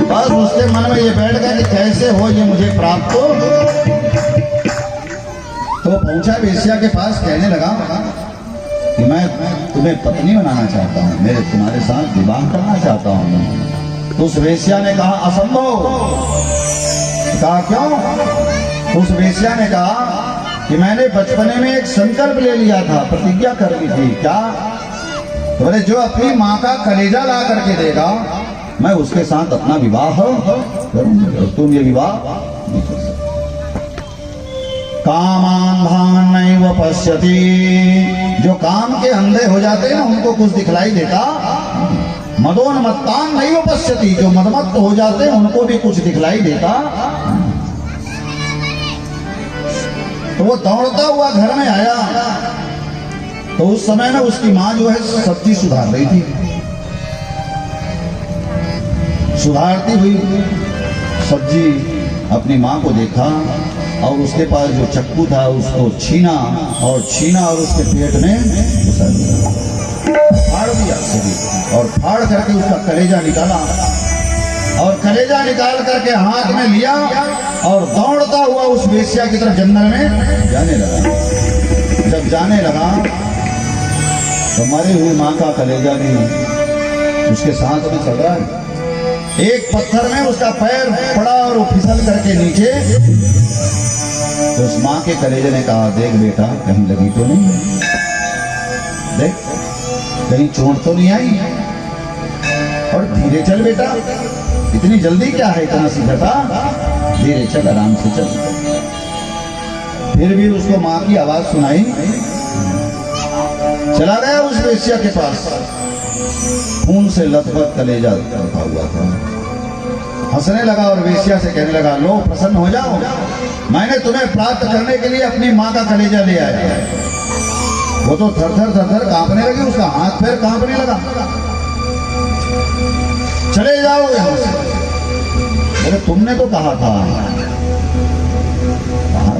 A: बस उसके मन में ये बैठ गया कि कैसे हो ये मुझे प्राप्त हो। तो पहुंचा वेश्या के पास, कहने लगा कि मैं तुम्हें पत्नी बनाना चाहता हूँ, मेरे तुम्हारे साथ विवाह करना चाहता हूँ। तो उस वेश्या ने कहा असंभव। कहा क्यों? उस वेश्या ने कहा कि मैंने बचपने में एक संकल्प ले लिया था, प्रतिज्ञा कर ली थी। क्या? तो बोले जो अपनी माँ का कलेजा ला करके देगा मैं उसके साथ अपना विवाह करूंगा, तुम ये विवाह नहीं कर सकते। कामांधान नैव पश्यति, जो काम के अंधे हो जाते हैं ना उनको कुछ दिखलाई देता। मदोन्मत्तान नैव पश्यति, जो मदमत्त हो जाते हैं उनको भी कुछ दिखलाई देता। तो वो दौड़ता हुआ घर में आया तो उस समय में उसकी माँ जो है सब्जी सुधार रही थी। सुधारती हुई सब्जी अपनी माँ को देखा और उसके पास जो चक्कू था उसको छीना और उसके पेट में घुसा दिया, फाड़ दिया और फाड़ करके उसका कलेजा निकाला और कलेजा निकाल करके हाथ में लिया और दौड़ता हुआ उस वेश्या की तरफ जंगल में जाने लगा। जब जाने लगा तो मरी हुई माँ का कलेजा भी उसके साथ में चल रहा है। एक पत्थर में उसका पैर पड़ा और वो फिसल करके नीचे तो उस माँ के कलेजे ने कहा, देख बेटा कहीं लगी तो नहीं, देख कहीं चोट तो नहीं आई, और धीरे चल बेटा, इतनी जल्दी क्या है, इतना सीधा, धीरे चल, आराम से चल। फिर भी उसको माँ की आवाज सुनाई, चला गया उस वेश्या के पास, खून से लथपथ कलेजा रखा हुआ था, हंसने लगा और वेश्या से कहने लगा, लो प्रसन्न हो जाओ, मैंने तुम्हें प्राप्त करने के लिए अपनी माँ का कलेजा ले आया। वो तो थर थर कांपने लगी, उसका हाथ पैर कांपने लगा। चले जाओ यहां से, बोले तुमने तो कहा था,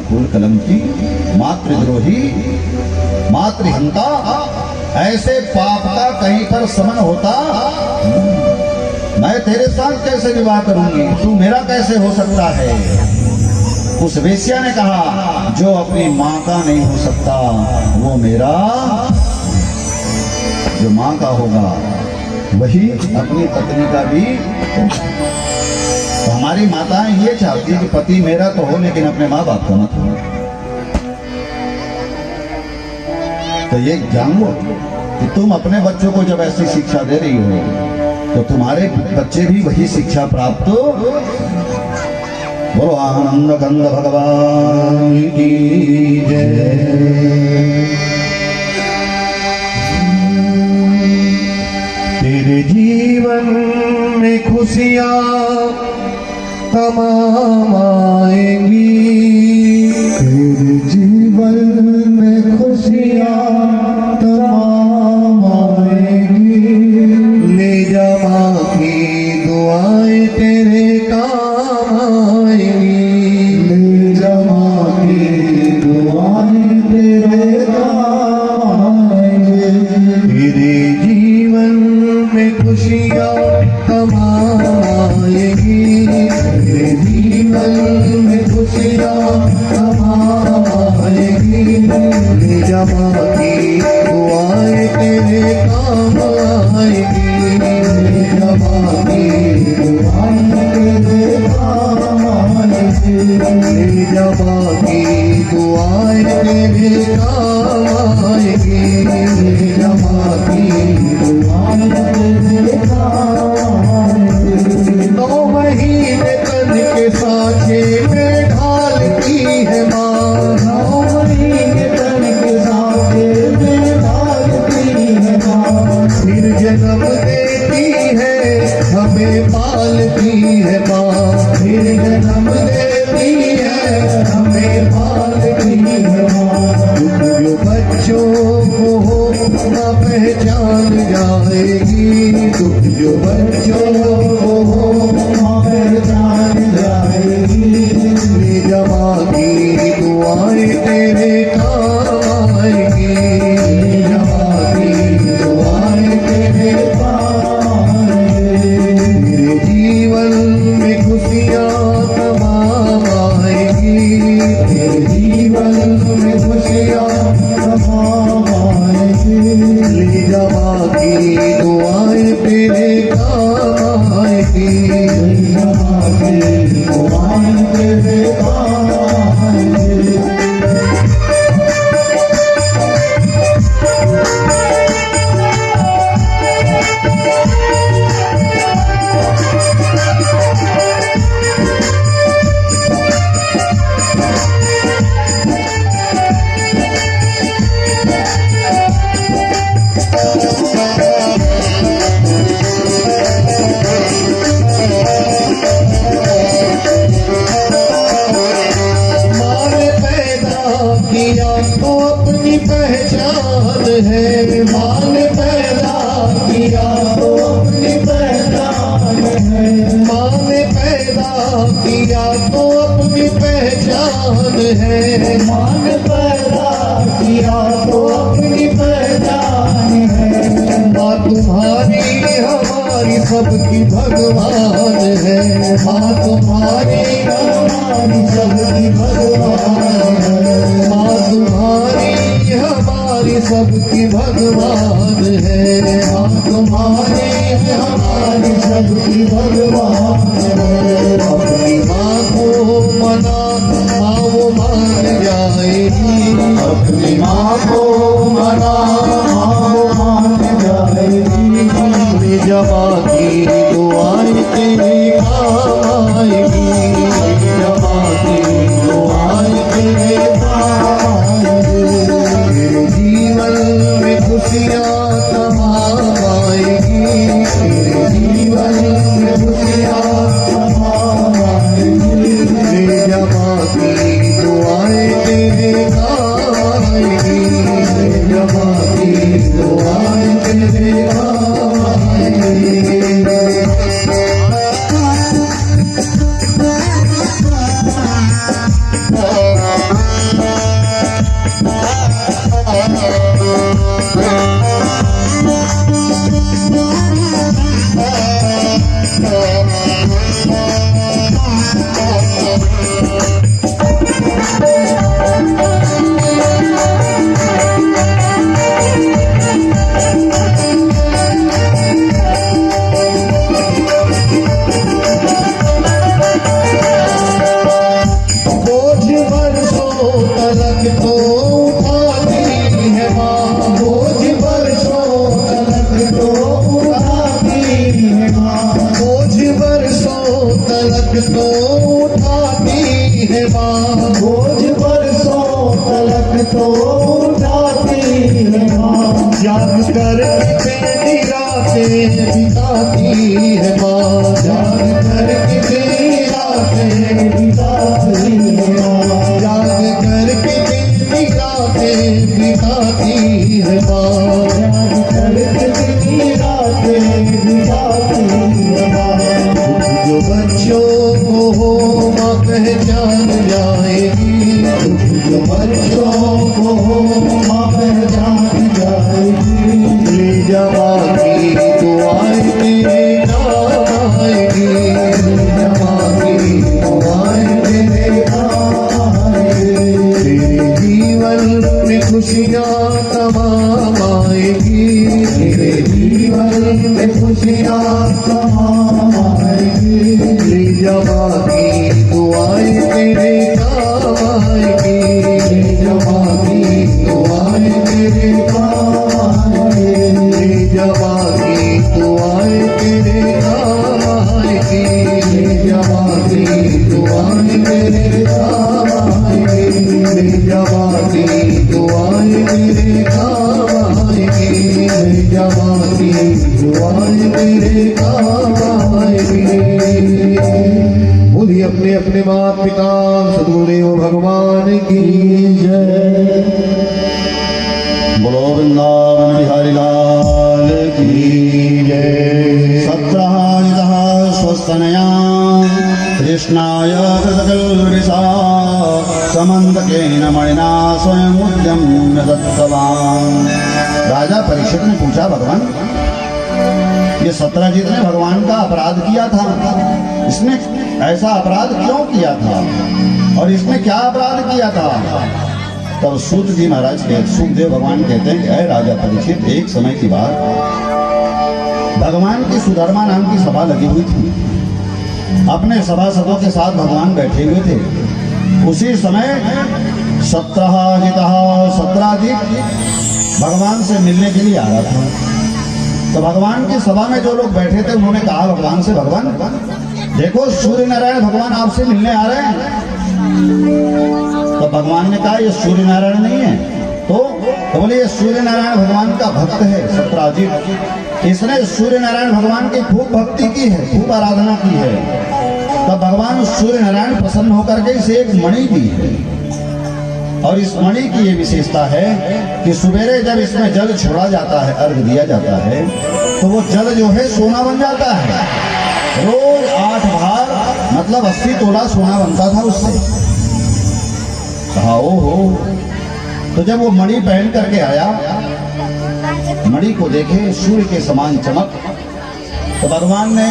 A: कुल कलंकी, मातृद्रोही, मातृहंता, ऐसे पाप का कहीं पर समन होता, मैं तेरे साथ कैसे विवाह करूंगी, तू मेरा कैसे हो सकता है। उस वेश्या ने कहा, जो अपनी माँ का नहीं हो सकता वो मेरा, जो माँ का होगा वही अपनी पत्नी का भी। तो हमारी माताएं ये चाहती है कि पति मेरा तो हो लेकिन अपने माँ बाप का मत हो। तो ये जानो कि तुम अपने बच्चों को जब ऐसी शिक्षा दे रही हो तो तुम्हारे बच्चे भी वही शिक्षा प्राप्त हो। बोलो आनंद कंद भगवान की जय।
B: तेरे जीवन में खुशियाँ तमाम आएंगी, तेरे जीवन में खुशियाँ तमाम आएंगी, ले जा माँ की दुआएं तेरे काम आएंगी, ले जा माँ की दुआएं तेरे काम आएंगी, तेरे जीवन में खुशियाँ तमाम आएंगी, तेरे जीवन में खुशियाँ तमाम आएंगी, ले जा माँ की दुआएं तेरे काम आएंगी, ले जा माँ की दुआएं तेरे काम आएंगी, ले जा माँ की दुआएं तेरे काम आएंगी, ले जा माँ की दुआएं तेरे काम आएंगी। 9 महीने तन के साँचे में ढालती है माँ, 9 महीने तन के साँचे में ढालती है माँ, फिर जन्म देती है हमें पालती है माँ, फिर जन्म देती है हमें पालती है माँ। जो बच्चों को हो ना पहचान जाएगी, जो बच्चों को हो ना पहचान जाएगी, ले जा माँ की दुआएं तेरे काम आएगी, ले जा माँ की दुआएं तेरे काम आएगी, तेरे जीवन में खुशियाँ तमाम आएगी, तेरे जीवन में खुशियाँ तमाम आएगी, ले जा माँ की दुआएं तेरे काम आएगी, ले जा माँ की दुआएं तेरे काम आएगी। किया तो अपनी पहचान है, माँ ने पैदा किया तो अपनी पहचान है, माँ ने पैदा किया तो अपनी पहचान है, माँ ने पैदा किया तो अपनी पहचान है। माँ तुम्हारी हमारी सबकी भगवान है, माँ तुम्हारी हमारी सबकी भगवान है, माँ तुम्हारी हमारी सबकी भगवान है, माँ तुम्हारी हमारी सबकी भगवान है। अपनी माँ को मना, माँ वो मान दुआएं तेरे काम आएगी, जब की दुआएं तेरे काम आएगी, तेरे जीवन में खुशियाँ तमाम आएगी, तेरे जीवन में खुशियाँ तमाम आएगी, जब की दुआएं तेरे काम आएगी, जब की दुआएं तेरे काम आएगी। बोझ बरसों तलक तो उठाती है माँ, बोझ बरसों तलक तो उठाती है माँ, बोझ बरसों तलक तो उठाती है माँ, बोझ बरसों तलक तो उठाती है माँ, जाग कर तेरी रातें बिताती है माँ, जाग कर तेरी रातें बिताती है माँ, जाग कर तेरी रातें बिताती है माँ, जाग कर तेरी रातें बिताती है माँ, जो बच्चों को हो माँ पहचान जाएगी, जो बच्चों को हो माँ पहचान जाएगी, ले जमा की दुआएं तेरे काम आएगी, ले जमा की दुआएं तेरे काम आएगी, तेरे जीवन में खुशियाँ तमाम आएगी, तेरे जीवन में खुशियाँ तमाम आएगी, ले जमा की दुआएं तेरे काम आएगी, ले जमा की दुआएं तेरे काम आएगी, ले जमा की दुआएं तेरे काम आएगी, ले जमा की दुआएं तेरे काम आएगी, ले जमा की दुआएं तेरे काम आएगी, ले जमा की दुआएं तेरे काम आएगी। बोलिए अपने अपने माता पिता सदगुरुदेव भगवान की जय।
A: बोलो वृंदावन बिहारी लाल की जय। सत्राजितः स्वस्तनया कृष्णाय कृतकल्पिता समन्तकेन मणिना स्वयं उद्यम्य दत्तवान्। राजा परीक्षित ने पूछा, भगवान ये सत्राजित ने भगवान का अपराध किया था, इसने ऐसा अपराध क्यों किया था और इसने क्या अपराध किया था? तब सूत जी महाराज सुखदेव भगवान कहते हैं कि अय राजा परीक्षित, एक समय की बात भगवान की सुधर्मा नाम की सभा लगी हुई थी। अपने सभासदों के साथ भगवान बैठे हुए थे। उसी समय सत्राजित भगवान से मिलने के लिए आ रहा था। तो भगवान की सभा में जो लोग बैठे थे उन्होंने कहा भगवान से, भगवान देखो सूर्य नारायण भगवान आपसे मिलने आ रहे हैं। तो भगवान ने कहा ये सूर्य नारायण नहीं है। तो बोले ये सूर्य नारायण भगवान का भक्त है सत्राजित, इसने सूर्य नारायण भगवान की खूब भक्ति की है, खूब आराधना की है। तब भगवान सूर्य नारायण प्रसन्न होकर के इसे एक मणि दी है। और इस मणि की ये विशेषता है कि सवेरे जब इसमें जल छोड़ा जाता है, अर्घ दिया जाता है, तो वो जल जो है सोना बन जाता है। रोज 8 भार मतलब 80 तोला सोना बनता था उससे। कहा ओ हो। तो जब वो मणि पहन करके आया, मणि को देखे सूर्य के समान चमक, तो भगवान ने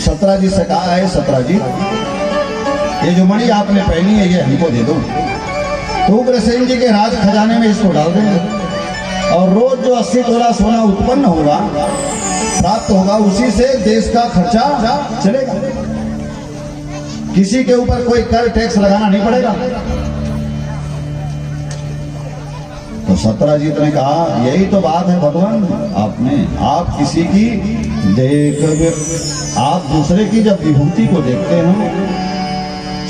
A: सत्राजित से कहा है, सत्राजित ये जो मणि आपने पहनी है ये हमको दे दो। तो उग्रसेन जी के राज खजाने में इसको डाल देंगे और रोज जो 80 तोला सोना उत्पन्न होगा, प्राप्त होगा, उसी से देश का खर्चा चलेगा। किसी के ऊपर कोई कर टैक्स लगाना नहीं पड़ेगा। तो सत्यजीत ने कहा यही तो बात है भगवान, आप किसी की आप दूसरे की जब विभूति को देखते हो,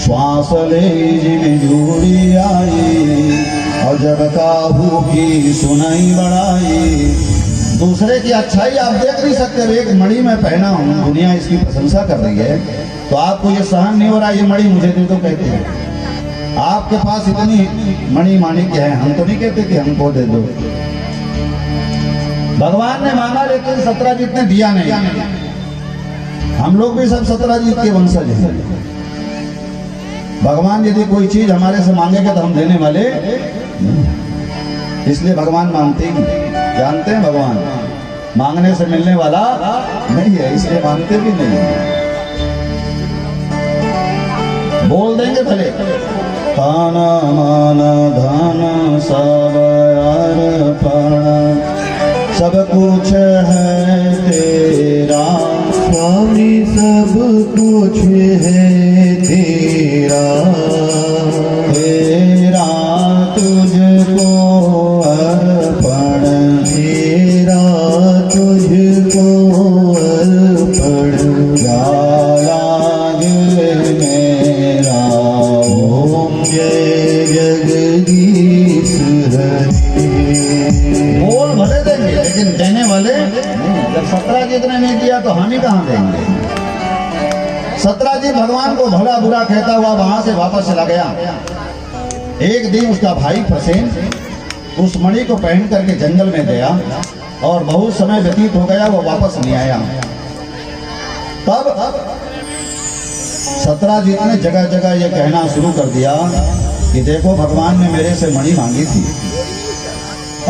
A: श्वास ले जिन जूड़ी आई और जब काबू की सुनाई बढ़ाई। दूसरे की अच्छाई आप देख नहीं सकते। एक मणि मैं पहना हूँ, दुनिया इसकी प्रशंसा कर रही है, तो आपको ये सहन नहीं हो रहा ये मणि मुझे दे दो कहते हैं। आपके पास इतनी मणि माणिक्य है, हम तो नहीं कहते कि हमको दे दो। भगवान ने मांगा लेकिन सत्यजीत ने दिया नहीं। हम लोग भी सब सत्यजीत के वंशज हैं। भगवान यदि कोई चीज हमारे से मांगेगा तो हम देने वाले, इसलिए भगवान मांगते ही जानते हैं, भगवान मांगने से मिलने वाला नहीं है, इसलिए मांगते भी नहीं है। बोल देंगे भले ताना माना धाना सब अर्पण सब कुछ है तेरा
B: स्वामी, सब कुछ है तेरा,
A: तेरा तुझको अर्पण,
B: तेरा तुझको अर्पण।
A: क्या लागे मेरा
B: ओम जय जगदीश हरे।
A: बोल भले देंगे लेकिन देने वाले नहीं। जब सत्यजीत ने नहीं दिया तो हम ही कहां देंगे। सत्यजीत भगवान को भला बुरा कहता हुआ वहां से वापस चला गया। एक दिन उसका भाई प्रसेन उस मणि को पहन करके जंगल में गया और बहुत समय व्यतीत हो गया, वो वापस नहीं आया। तब सत्यजीत ने जगह जगह ये कहना शुरू कर दिया कि देखो भगवान ने मेरे से मणि मांगी थी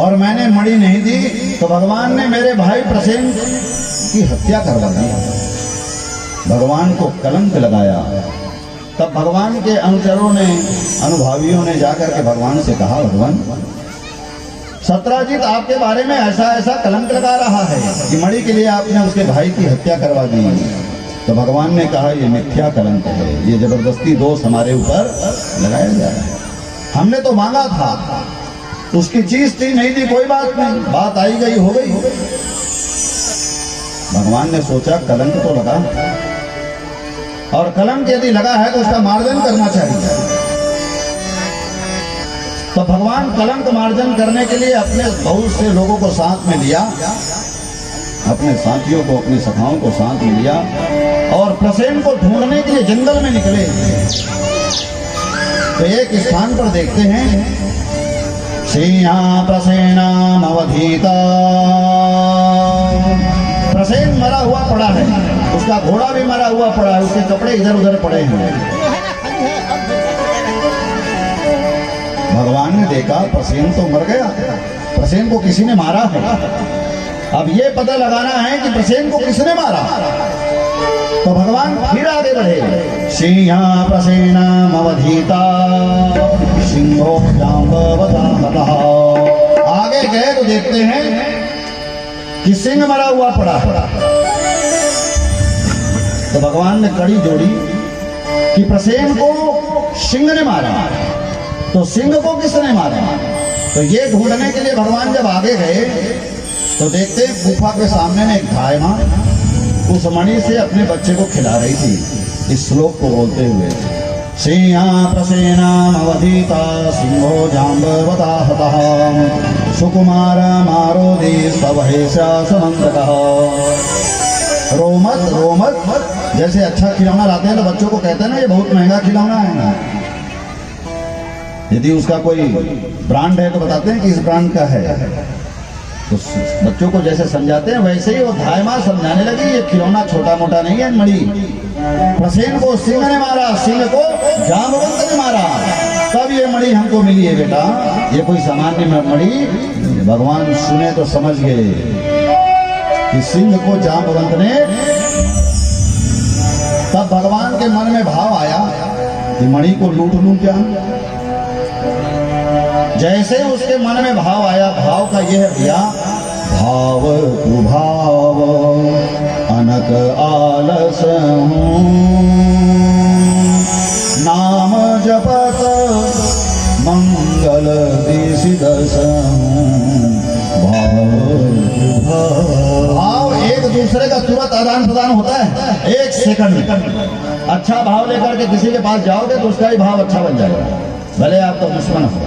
A: और मैंने मणि नहीं दी, तो भगवान ने मेरे भाई प्रसेन की हत्या करवा दी, भगवान को कलंक लगाया। तब भगवान के अनुचरों ने, अनुभावियों ने जाकर के भगवान से कहा, भगवान सत्यजीत आपके बारे में ऐसा ऐसा कलंक लगा रहा है कि मणि के लिए आपने उसके भाई की हत्या करवा दी। तो भगवान ने कहा ये मिथ्या कलंक है, ये जबरदस्ती दोष हमारे ऊपर लगाया जा रहा है। हमने तो मांगा था, उसकी चीज थी, नहीं दी, कोई बात नहीं, बात आई गई हो गई। भगवान ने सोचा कलंक तो लगा, और कलंक यदि लगा है तो उसका मार्जन करना चाहिए। तो भगवान कलंक मार्जन करने के लिए अपने बहुत से लोगों को साथ में लिया, अपने साथियों को, अपनी सखाओं को साथ में लिया और प्रसेन को ढूंढने के लिए जंगल में निकले। तो एक स्थान पर देखते हैं सिंहा प्रसेनाम अवधीता, प्रसेन मरा हुआ पड़ा है, उसका घोड़ा भी मरा हुआ पड़ा है, उसके कपड़े इधर उधर पड़े हैं। भगवान ने देखा प्रसेन तो मर गया, प्रसेन को किसी ने मारा है। अब ये पता लगाना है कि प्रसेन को किसने मारा। तो भगवान फिर आगे बढ़े, सिंहा प्रसेनाम अवधीता सिंहो जांबवता हतः। आगे गए तो देखते हैं कि सिंह मरा हुआ पड़ा। तो भगवान ने कड़ी जोड़ी कि प्रसेन को सिंह ने मारा, तो सिंह को किसने मारा। तो ये ढूंढने के लिए भगवान जब आगे गए तो देखते गुफा के सामने में एक गाय मां उस मणि से अपने बच्चे को खिला रही थी। इस श्लोक को बोलते हुए सिंहा प्रसेनाम अवधीता सिंहो जांबवता हतः सुकुमार मारोदे स्वहेशा समंत्रकः। रोमत रोमत जैसे अच्छा खिलौना लाते हैं तो बच्चों को कहते हैं ना ये बहुत महंगा खिलौना है ना, यदि उसका कोई ब्रांड है तो बताते हैं कि इस ब्रांड का है। तो बच्चों को जैसे समझाते हैं वैसे ही वो धाय मां समझाने लगी ये खिलौना छोटा मोटा नहीं है मणि। प्रसेन को सिंह ने मारा, सिंह को जांबवंत ने मारा, तब ये मणि हमको मिली है बेटा, ये कोई सामान्य मणि। भगवान सुने तो समझ गए कि सिंह को जांबवंत ने। तब भगवान के मन में भाव आया कि मणि को लूट लूं क्या। जैसे उसके मन में भाव आया, भाव का यह दिया भाव कुभाव अनक आलस हूँ नाम जपत मंगल दिशि दस हूँ। तुरंत आदान प्रदान होता है 1 सेकंड में। अच्छा भाव लेकर के किसी के पास जाओगे तो उसका ही भाव अच्छा बन जाएगा, भले आपका दुश्मन हो।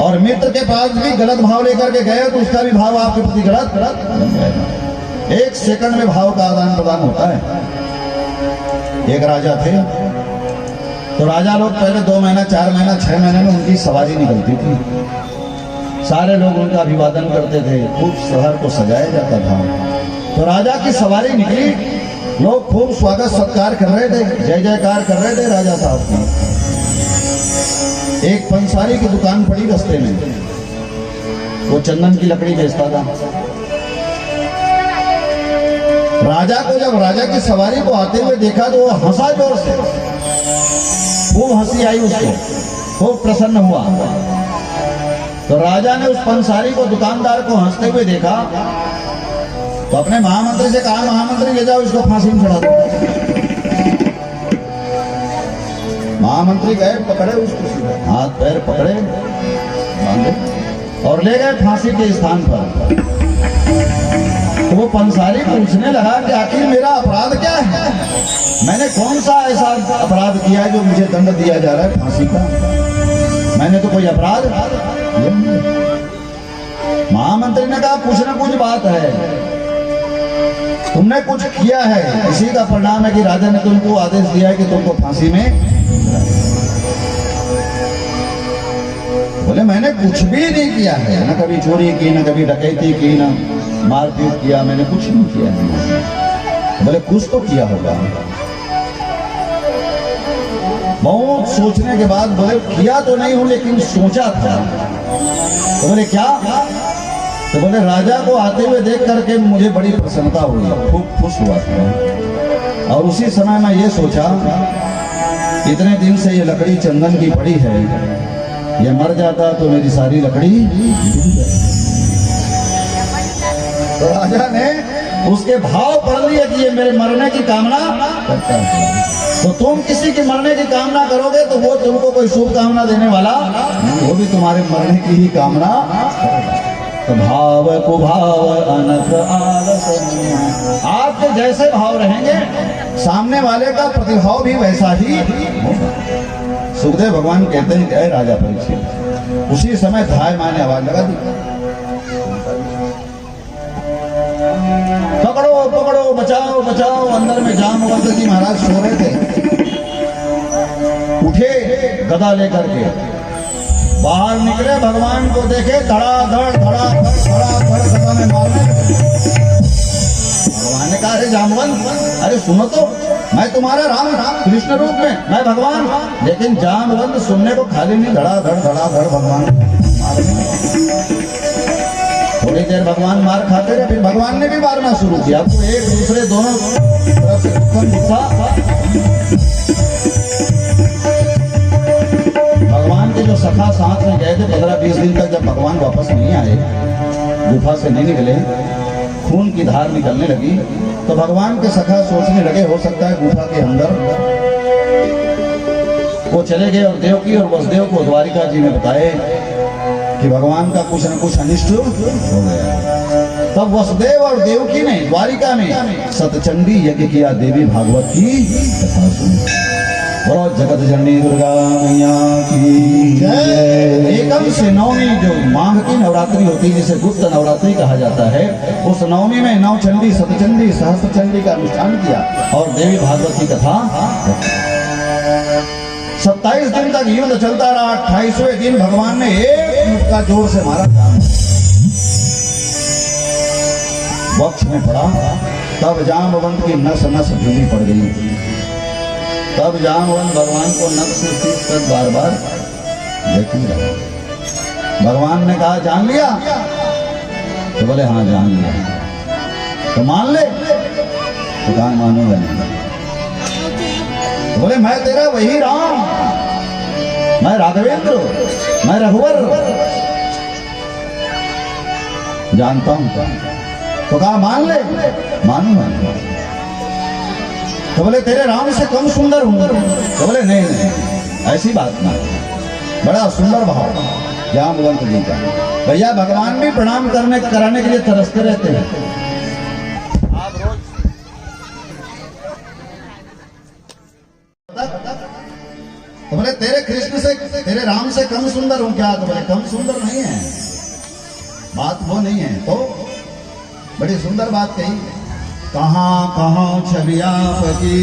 A: और मित्र के पास भी गलत भाव लेकर के गए तो उसका भी भाव आपके प्रति गलत बन जाएगा। 1 सेकंड में भाव का आदान प्रदान होता है। एक राजा थे, तो राजा लोग पहले 2 महीना 4 महीना 6 महीने में उनकी सवारी निकलती थी। सारे लोग उनका अभिवादन करते थे, खूब शहर को सजाया जाता था। तो राजा की सवारी निकली, लोग खूब स्वागत सत्कार कर रहे थे, जय जयकार कर रहे थे राजा साहब की। एक पंसारी की दुकान पड़ी रास्ते में, वो चंदन की लकड़ी बेचता था। राजा को जब राजा की सवारी को आते हुए देखा तो वो हंसा जोर से, खूब हंसी आई उसको, खूब प्रसन्न हुआ। तो राजा ने उस पंसारी को, दुकानदार को हंसते हुए देखा तो अपने महामंत्री से कहा, महामंत्री ले जाओ इसको फांसी में चढ़ा दो। महामंत्री गए, पकड़े उसको, हाथ पैर पकड़े, बांधे और ले गए फांसी के स्थान पर। तो वो पंसारी पूछने लगा कि आखिर मेरा अपराध क्या है, मैंने कौन सा ऐसा अपराध किया है जो मुझे दंड दिया जा रहा है फांसी का? मैंने तो कोई अपराध। महामंत्री ने कहा, कुछ ना कुछ बात है, तुमने कुछ किया है, इसी का परिणाम है कि राजा ने तुमको आदेश दिया है कि तुमको फांसी में। बोले मैंने कुछ भी नहीं किया है, न कभी चोरी की, न कभी डकैती की, न मारपीट किया, मैंने कुछ नहीं किया है। बोले कुछ तो किया होगा। बहुत सोचने के बाद बोले किया तो नहीं हूं लेकिन सोचा था। तो बोले क्या? तो बोले राजा को आते हुए देख करके मुझे बड़ी प्रसन्नता हुई, खूब खुश हुआ था। और उसी समय मैं ये सोचा, इतने दिन से ये लकड़ी चंदन की पड़ी है, ये मर जाता तो मेरी सारी लकड़ी। तो राजा ने उसके भाव पढ़ लिए कि ये मेरे मरने की कामना करता है। तो तुम किसी के मरने की कामना करोगे तो वो तुमको कोई शुभ कामना देने वाला, वो भी तुम्हारे मरने की ही कामना करेगा। तो भाव कुभाव अनक आलस, आपके जैसे भाव रहेंगे सामने वाले का प्रतिभाव भी वैसा ही होगा। सुखदेव भगवान कहते हैं कि राजा परीक्षित, उसी समय धाय माने आवाज लगा दी, पकड़ो पकड़ो, बचाओ बचाओ। अंदर में जामवंत जी महाराज सो रहे थे, उठे गदा लेकर के बाहर निकले, भगवान को देखे, धड़ाधड़ गदा में मारने। भगवान ने कहा, अरे जामवंत, अरे सुनो तो, मैं तुम्हारा राम कृष्ण रूप में, मैं भगवान। लेकिन जामवंत सुनने को खाली नहीं, धड़ाधड़ भगवान मारने। थोड़ी देर भगवान मार खाते रहे, फिर भगवान ने भी मारना शुरू किया। तो एक दूसरे दोनों तरफ से दुश्मन गुस्सा। भगवान के जो सखा साथ में गए थे 15-20 दिन तक, जब भगवान वापस नहीं आए, गुफा से नहीं निकले, खून की धार निकलने लगी, तो भगवान के सखा सोचने लगे हो सकता है गुफा के अंदर। वो चले गए और देवकी और वसुदेव को द्वारिका जी ने बताए कि भगवान का कुछ न कुछ अनिष्ट हो गया। तब वसुदेव और देवकी ने द्वारिका में सतचंडी यज्ञ किया, देवी भागवत की कथा सुनी। बोलो जगत जननी दुर्गा मैया की जय। एकम से नवमी जो माघ की नवरात्रि होती है, जिसे गुप्त नवरात्रि कहा जाता है, उस नवमी में नवचंडी, सतचंडी, सहस्त्रचंडी का अनुष्ठान किया और देवी भागवत की कथा। 27 दिन तक युद्ध चलता रहा। 28वें दिन भगवान ने एक मुक्का जोर से मारा, वक्ष में पड़ा। तब जामवंत की नस नस ढीली पड़ गई। तब जामवंत भगवान को नस से सीख कर बार बार देखने लगा। भगवान ने कहा, जान लिया? तो बोले हाँ जान लिया। तो मान ले? तो कहा मानूंगा नहीं। तो बोले मैं तेरा वही राम, मैं राघवेंद्र, मैं रघुवर जानता हूं। तो कहा मान ले? मानूंगा नहीं। तो बोले तेरे राम से कम सुंदर हूं? तो बोले नहीं नहीं, ऐसी बात ना। बड़ा सुंदर भाव जामवंत जी का। भैया भगवान भी प्रणाम कराने के लिए तरसते रहते हैं। आप रोज तो बोले तेरे कृष्ण से, तेरे राम से कम सुंदर हूं क्या? तो बोले कम सुंदर नहीं है, बात वो नहीं है। तो बड़ी सुंदर बात कही, कहाँ कहाँ छवि आपकी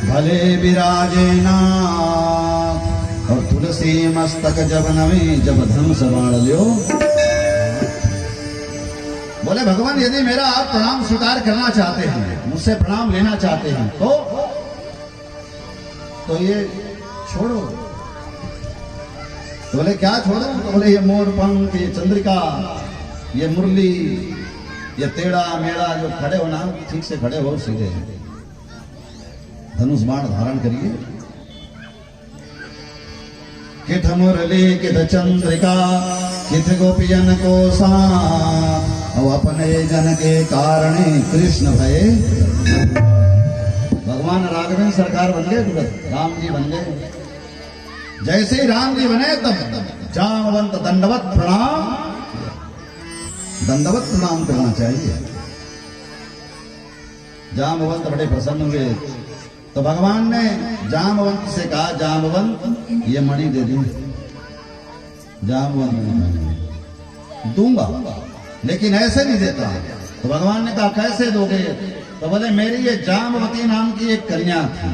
A: भले विराजे नाथ, और तुलसी मस्तक जब नवे जब धनुष बाण लियो। बोले भगवान यदि मेरा आप प्रणाम स्वीकार करना चाहते हैं, मुझसे प्रणाम लेना चाहते हैं, तो ये छोड़ो। तो बोले क्या छोड़ो? तो बोले ये मोर पंख, ये चंद्रिका, ये मुरली, ये टेढ़ा मेढ़ा जो खड़े हो ना, ठीक से खड़े हो, सीधे धनुष बाण धारण करिए। किथ मुरली किथ चंद्रिका किथ गोपियन को साथ, और अपने जन के कारणे कृष्ण भये। भगवान राघवेंद्र सरकार बन गए, तुरंत राम जी बन गए। जैसे ही राम जी बने तब जामवंत दंडवत प्रणाम, दंडवत प्रणाम करना चाहिए। जामवंत बड़े प्रसन्न हुए, तो भगवान ने जामवंत से कहा, जामवंत ये मणि दे दी। जामवंत ने दूंगा, लेकिन ऐसे नहीं देता। तो भगवान ने कहा कैसे दोगे? तो बोले मेरी ये जामवती नाम की एक कन्या थी,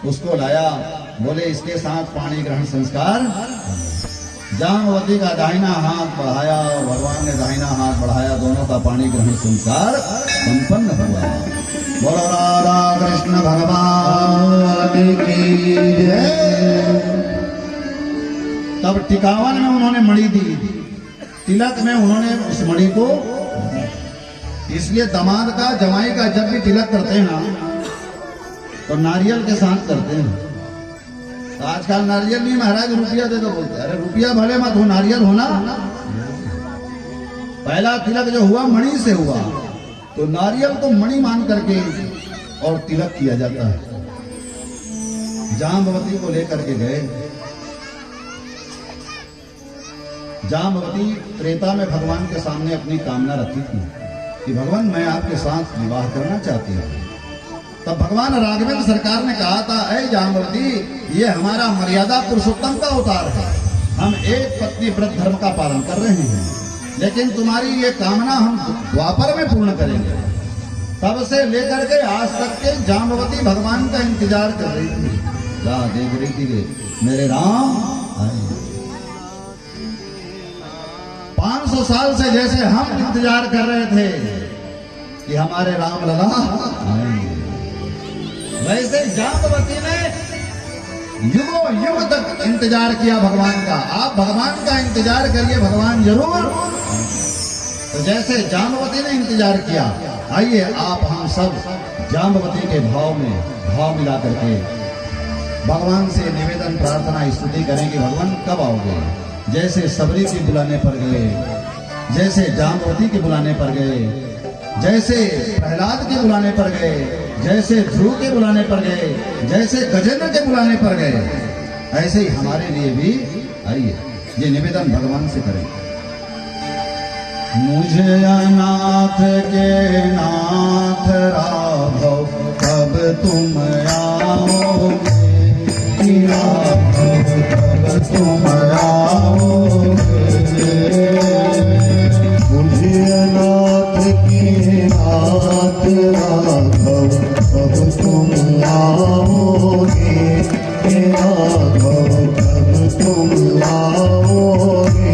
A: उसको लाया। बोले इसके साथ पाणी ग्रहण संस्कार। जामवती का दाहिना हाथ बढ़ाया, भगवान ने दाहिना हाथ बढ़ाया, दोनों का पाणी ग्रहण संस्कार संपन्न हुआ। बोलो राधा कृष्ण भगवान की जय। तब टिकावन में उन्होंने मणि दी, तिलक में उन्होंने उस मणि को, इसलिए दामाद का जमाई का जब भी तिलक करते हैं ना, तो नारियल के साथ करते हैं। तो आजकल नारियल नहीं महाराज रुपया दे दो बोलते, अरे रुपया भले मत हो, नारियल होना। पहला तिलक जो हुआ मणि से हुआ, तो नारियल को मणि मान करके और तिलक किया जाता है। जाम्बवती को लेकर के गए। जाम्बवती त्रेता में भगवान के सामने अपनी कामना रखी थी कि भगवान मैं आपके साथ विवाह करना चाहती हूँ। तब भगवान राघवेंद्र सरकार ने कहा था, ऐ जाम्बवती, ये हमारा मर्यादा पुरुषोत्तम का अवतार है, हम एक पत्नी व्रत धर्म का पालन कर रहे हैं, लेकिन तुम्हारी ये कामना हम द्वापर में पूर्ण करेंगे। तब से लेकर के आज तक के जाम्बवती भगवान का इंतजार कर रही थी। जा देख रही थी मेरे राम आए। 500 साल से जैसे हम इंतजार कर रहे थे कि हमारे राम लला आएंगे, वैसे जाम्बवती ने युगों युग तक इंतजार किया भगवान का। आप भगवान का इंतजार करिए, भगवान जरूर। तो जैसे जाम्बवती ने इंतजार किया, आइए आप हम सब जाम्बवती के भाव में भाव मिला करके भगवान से निवेदन प्रार्थना स्तुति करें कि भगवान कब आओगे। जैसे सबरी के बुलाने पर गए, जैसे जाम्बवती के बुलाने पर गए, जैसे प्रहलाद के बुलाने पर गए, जैसे ध्रुव के बुलाने पर गए, जैसे गजेंद्र के बुलाने पर गए, ऐसे ही हमारे लिए भी आइए ये निवेदन भगवान से करें। मुझे अनाथ के नाथ राघव कब तुम आओगे, कब तुम आओगे।
B: मुझे अनाथ के नाथ राघव कब तुम आओगे, राघव कब तुम आओगे।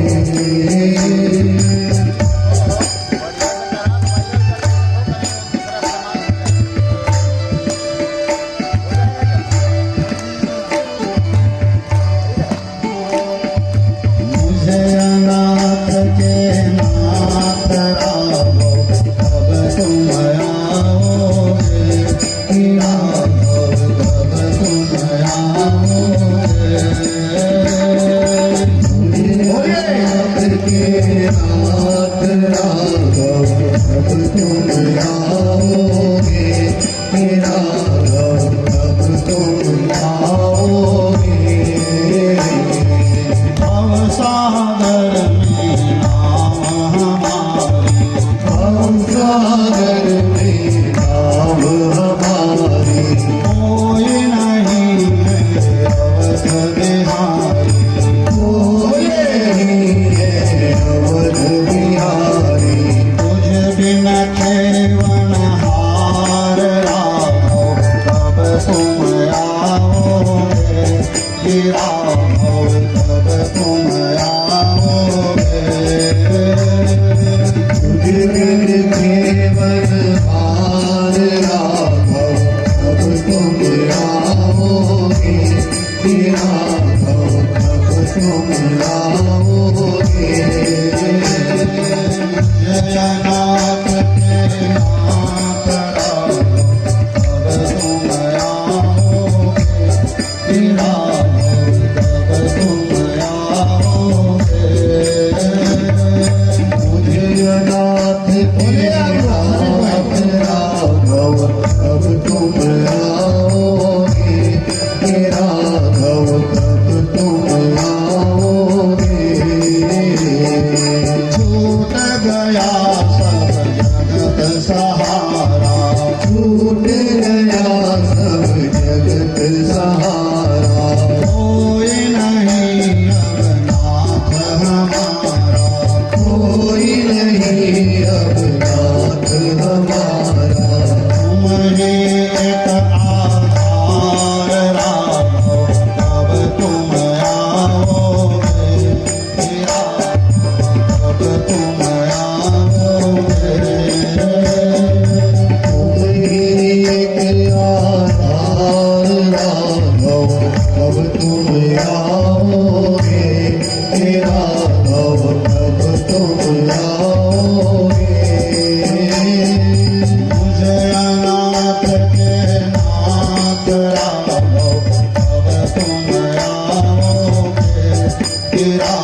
B: कब तुम आओगे हे राघव कब तुम आओगे
A: छूट गया सब जगत सहारा
B: छूट गया सब जगत सहारा
A: कोई नहीं अब नाथ हमारा
B: कोई नहीं अब नाथ हमारा
A: तुम ही एक आधार राखो अब तुम आओगे तेरा अब तुम आओगे
B: तुम ही एक आधार राघव कब तुम आओगे हे राघव कब तुम आओगे
A: मुझे अनाथ के नाथ राघव अब तुम आओगे तेरा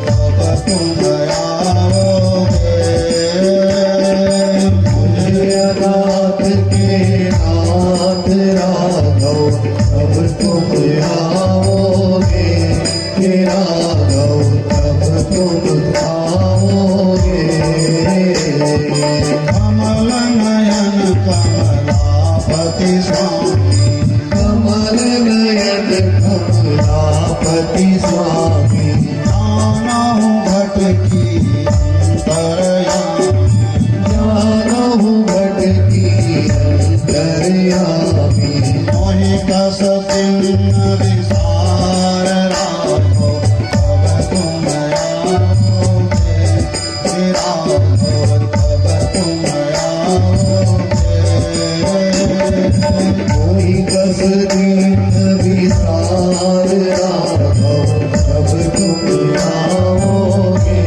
A: अब तुम आओगे
B: मुझे अनाथ के नाथ राघव कब तुम आओगे हे राघव कब तुम आओगे
A: कमल नयन कमलापति स्वामी
B: कमल नयन कमलापति स्वामी
A: जानहु भटकी अंतरयामी
B: जानहु भटकी अंतर्यामी
A: मोहि कस तिन्न विसार राघो अब तुम आओगे तेरा अब तुम आओगे
B: कोई कस दीन विसार राघव कब तुम आओगे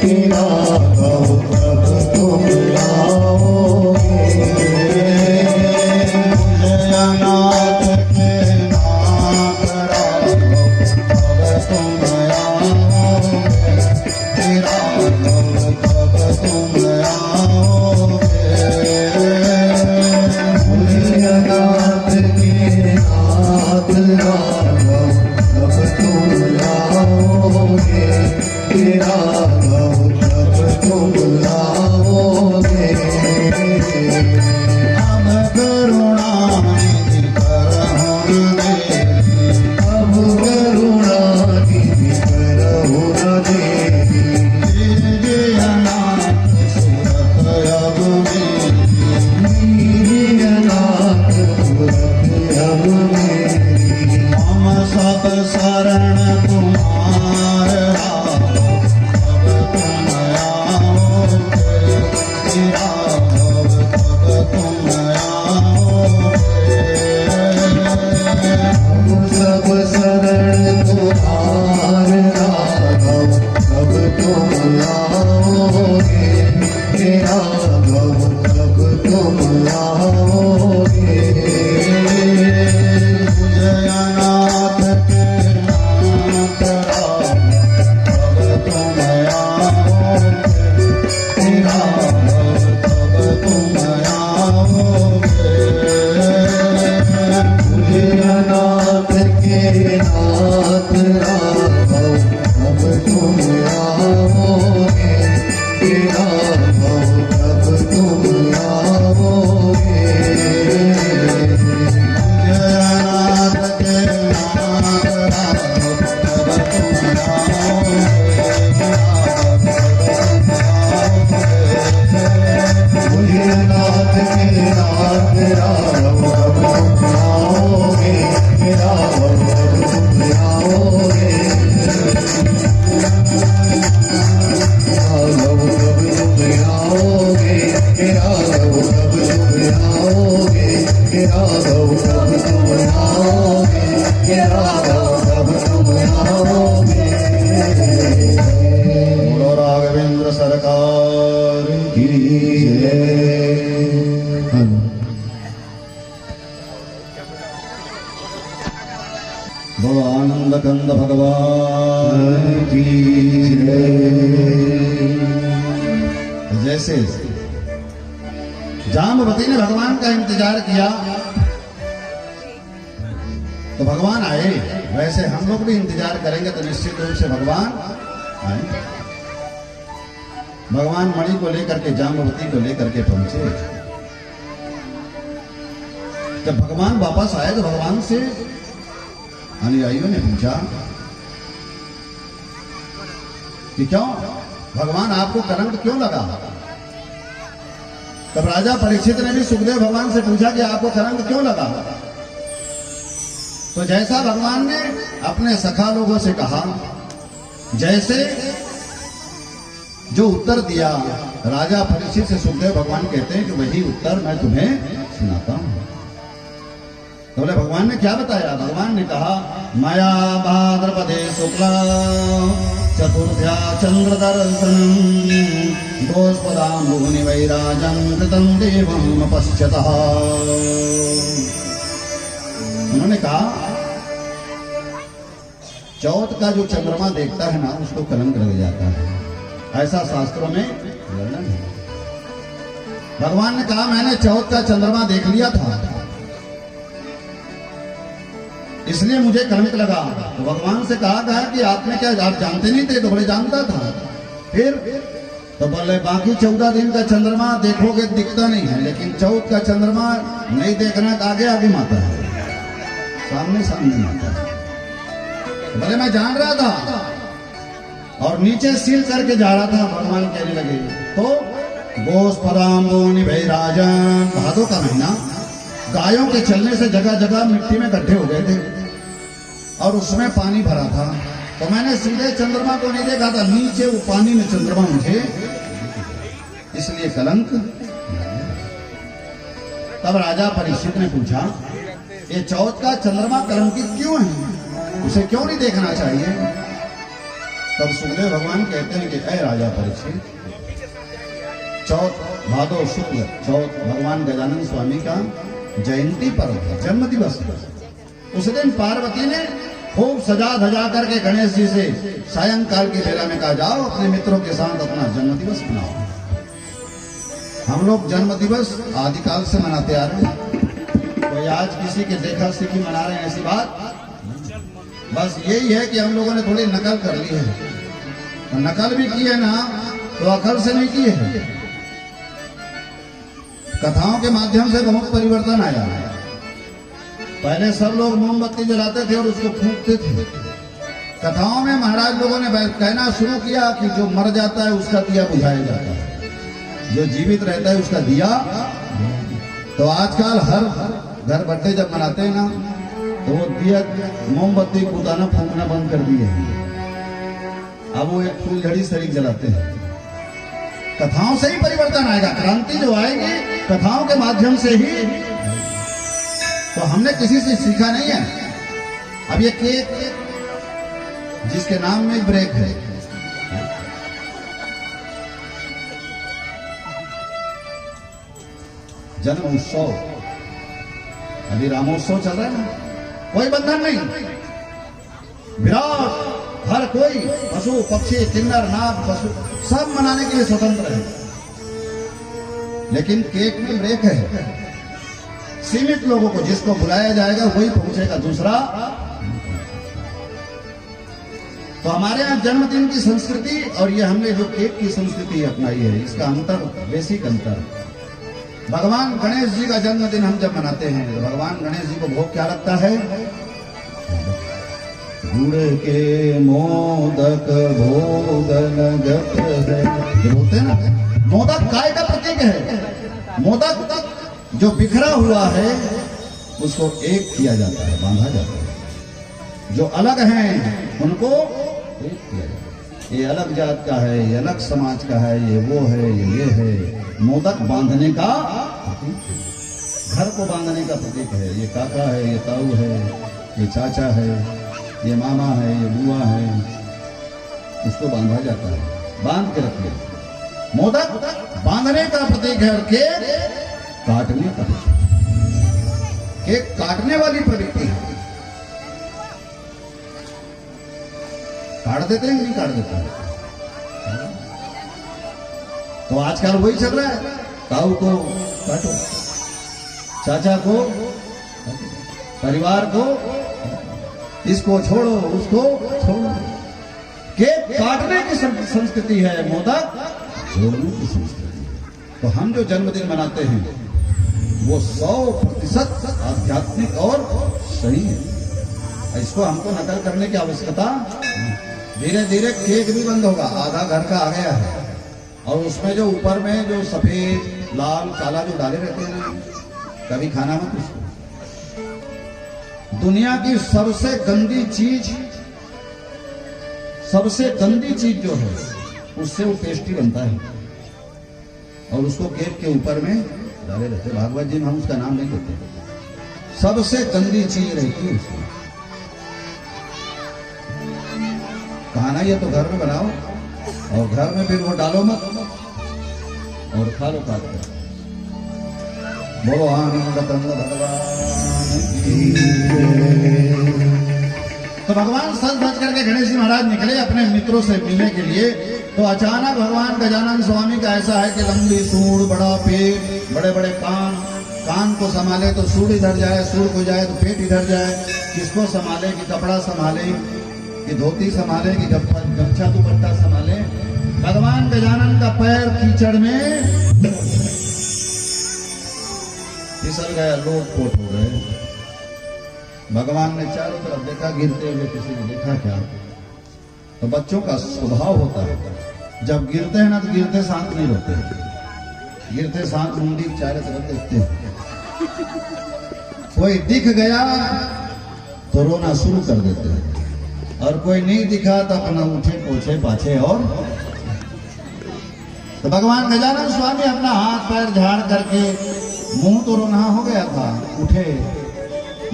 B: हे राघव कब तुम आओगे
A: मुझे अनाथ के नाथ राघो अब तुम आओगे तेरा अब तुम आओगे
B: मुझे अनाथ के नाथ राघव कब तुम आओगे हे राघव कब तुम आओगे
A: अब करुणानिधि करहुँ देवी
B: अब करुणा निधि करहु न देवी
A: तेजे अनाथ सुरत अब मेरी
B: मेरी अनाथ सूरत अब मेरी
A: मम सब शरण तुम्हार राघो अब तुम आओगे तेरा अब तुम आओगे
B: अब सब शरण तुम्हार राघव कब तुम आओगे हे राघव कब तुम आओगे
A: मुझे अनाथ के नाथ राघो अब तुम आओगे तेरा अब तुम आओगे
B: मुझे अनाथ के नाथ राघव कब तुम आओगे हे राघव कब तुम आओगे
A: मुझे अनाथ के नाथ राघो अब तुम आओगे
B: मुझे अनाथ के नाथ राघव कब तुम आओगे हे राघव कब तुम आओगे राघव कब तुम आओगे हे राघव कब तुम आओगे हे राघव कब तुम आओगे हे राघव कब तुम आओगे
A: बोलो राघवेंद्र सरकार
B: की जय।
A: बोलो आनंद कंद भगवान
B: की जय।
A: जैसे जाम्बवती ने भगवान का इंतजार किया तो भगवान आए। वैसे हम लोग भी इंतजार करेंगे तो निश्चित रूप से भगवान आए। भगवान मणि को लेकर के जाम्बवती को लेकर के पहुंचे। जब भगवान वापस आए तो भगवान से अनुयायियों ने पूछा कि क्यों भगवान आपको कलंक क्यों लगा। तब राजा परीक्षित ने भी सुखदेव भगवान से पूछा कि आपको कलंक क्यों लगा। तो जैसा भगवान ने अपने सखा लोगों से कहा, जैसे जो उत्तर दिया राजा परीक्षित से सुखदेव भगवान कहते हैं कि वही उत्तर मैं तुम्हें सुनाता हूं। तो बोले भगवान ने क्या बताया। भगवान ने कहा, माया भाद्रपदे शुक्ला चतुर्थ्या चंद्र दर्शनम दोषपदाम्बुनि वैराजं कृतं देवं पश्यतः। उन्होंने कहा चौथ का जो चंद्रमा देखता है ना उसको कलंक लग जाता है, ऐसा शास्त्रों में वर्णन है। भगवान ने कहा मैंने चौथ का चंद्रमा देख लिया था इसलिए मुझे कलंक लगा। तो भगवान से कहा गया कि आपने क्या आप जानते नहीं थे। तो बोले जानता था। फिर तो बोले बाकी 14 दिन का चंद्रमा देखोगे दिखता नहीं है, लेकिन चौथ का चंद्रमा नहीं देखना आगे आगे माता है, सामने सामने माता है। बोले मैं जान रहा था और नीचे सील करके जा रहा था। भगवान कहने लगे तो गोस्पदाम्बुनि वैराजन, भादों का महीना, गायों के चलने से जगह जगह मिट्टी में गड्ढे हो गए थे और उसमें पानी भरा था। तो मैंने सीधे चंद्रमा को नहीं देखा था, नीचे वो पानी में चंद्रमा मुझे, इसलिए कलंक। तब राजा परीक्षित ने पूछा ये चौथ का चंद्रमा कलंकित क्यों है, उसे क्यों नहीं देखना चाहिए। तब सुखदेव भगवान कहते हैं कि ऐ राजा परीक्षित, चौथ भादो शुक्ल चौथ भगवान गजानन स्वामी का जयंती पर्व है, जन्म दिवस है। उस दिन पार्वती ने खूब सजा धजा करके गणेश जी से सायंकाल की बेला में कहा जाओ अपने मित्रों के साथ अपना जन्म दिवस मनाओ। हम लोग जन्म दिवस आदिकाल से मनाते आ रहे हैं, कोई आज किसी के देखा सीखी मना रहे हैं ऐसी बात। बस यही है कि हम लोगों ने थोड़ी नकल कर ली है, तो नकल भी की है ना तो अकल से नहीं की है। कथाओं के माध्यम से बहुत परिवर्तन आया है। पहले सब लोग मोमबत्ती जलाते थे और उसको फूंकते थे। कथाओं में महाराज लोगों ने कहना शुरू किया कि जो मर जाता है उसका दिया बुझाया जाता है, जो जीवित रहता है उसका दिया। तो आजकल हर घर बर्थडे जब मनाते हैं ना तो वो दिया मोमबत्ती बुताना फूंकना बंद कर दिए हैं। अब वो एक फूलझड़ी शरीक जलाते हैं। कथाओं से ही परिवर्तन आएगा, क्रांति जो आएगी कथाओं के माध्यम से ही। तो हमने किसी से सीखा नहीं है। अब ये केक जिसके नाम में ब्रेक है, जन्म उत्सव, अभी रामोत्सव चल रहा है ना, कोई बंधन नहीं, विराट हर कोई पशु पक्षी किन्नर नाग पशु सब मनाने के लिए स्वतंत्र है। लेकिन केक में ब्रेक है, सीमित लोगों को जिसको बुलाया जाएगा वही पहुंचेगा, दूसरा। तो हमारे यहाँ जन्मदिन की संस्कृति और ये हमने जो केक की संस्कृति अपनाई है, इसका अंतर, बेसिक अंतर। भगवान गणेश जी का जन्मदिन हम जब मनाते हैं तो भगवान गणेश जी को भोग क्या लगता है, गुड़ के मोदक भोग लगत है, ये बोलते हैं ना। मोदक काय का प्रतीक है। मोदक जो बिखरा हुआ है उसको एक किया जाता है, बांधा जाता है। जो अलग हैं उनको एक किया जाता है। ये अलग जात का है, ये अलग समाज का है, ये वो है, ये है। मोदक बांधने का प्रतीक, घर को बांधने का प्रतीक है। ये काका है, ये ताऊ है, ये चाचा है, ये मामा है, ये बुआ है, उसको बांधा जाता है, बांध के रख लिया। मोदक बांधने का प्रतीक है और केक काटने का प्रतीक। केक काटने वाली प्रवृत्ति है। काट देते हैं नहीं काट देते हैं। तो आजकल वही चल रहा है। ताऊ को काटो, चाचा को, परिवार को, इसको छोड़ो, उसको छोड़ो। केक काटने की संस्कृति है, मोदक जोड़ने की संस्कृति है। तो हम जो जन्मदिन मनाते हैं वो 100% आध्यात्मिक और सही है। इसको हमको नकल करने की आवश्यकता। धीरे धीरे केक भी बंद होगा, आधा घर का आ गया है। और उसमें जो ऊपर में जो सफेद लाल काला जो डाले रहते हैं, कभी खाना मत उसको। दुनिया की सबसे गंदी चीज, सबसे गंदी चीज जो है उससे वो टेस्टी बनता है, और उसको केक के ऊपर में डाले रहते। भागवत जी में हम उसका नाम नहीं लेते। सबसे गंदी चीज रहती है उसमें। खाना ये तो घर में बनाओ, और घर में फिर वो डालो मत और खा लो काट कर। बोलो आनंद भगवान की जय। तो भगवान सज धज करके गणेश जी महाराज निकले अपने मित्रों से मिलने के लिए। तो अचानक भगवान गजानन स्वामी का ऐसा है कि लंबी सूंड, बड़ा पेट, बड़े बड़े कान, कान को संभाले तो सूंड इधर जाए, सूंड को जाए तो पेट इधर जाए। किसको संभाले, कि कपड़ा संभाले, कि धोती संभाले, कि गमछा दुपट्टा संभाले। भगवान गजानन का पैर कीचड़ में फिसल गया, लोट पोट हो गए। भगवान ने चारों तरफ देखा, गिरते हुए किसी ने देखा क्या? तो बच्चों का स्वभाव होता है, जब गिरते हैं ना तो गिरते शांत नहीं होते, गिरते शांत मुंडी चारों तरफ देखते हैं। कोई दिख गया तो रोना शुरू कर देते हैं, और कोई नहीं दिखा तो अपना उठे पोछे पाछे। और तो भगवान गजानन स्वामी अपना हाथ पैर झाड़ करके, मुंह तो रोना हो गया था, उठे,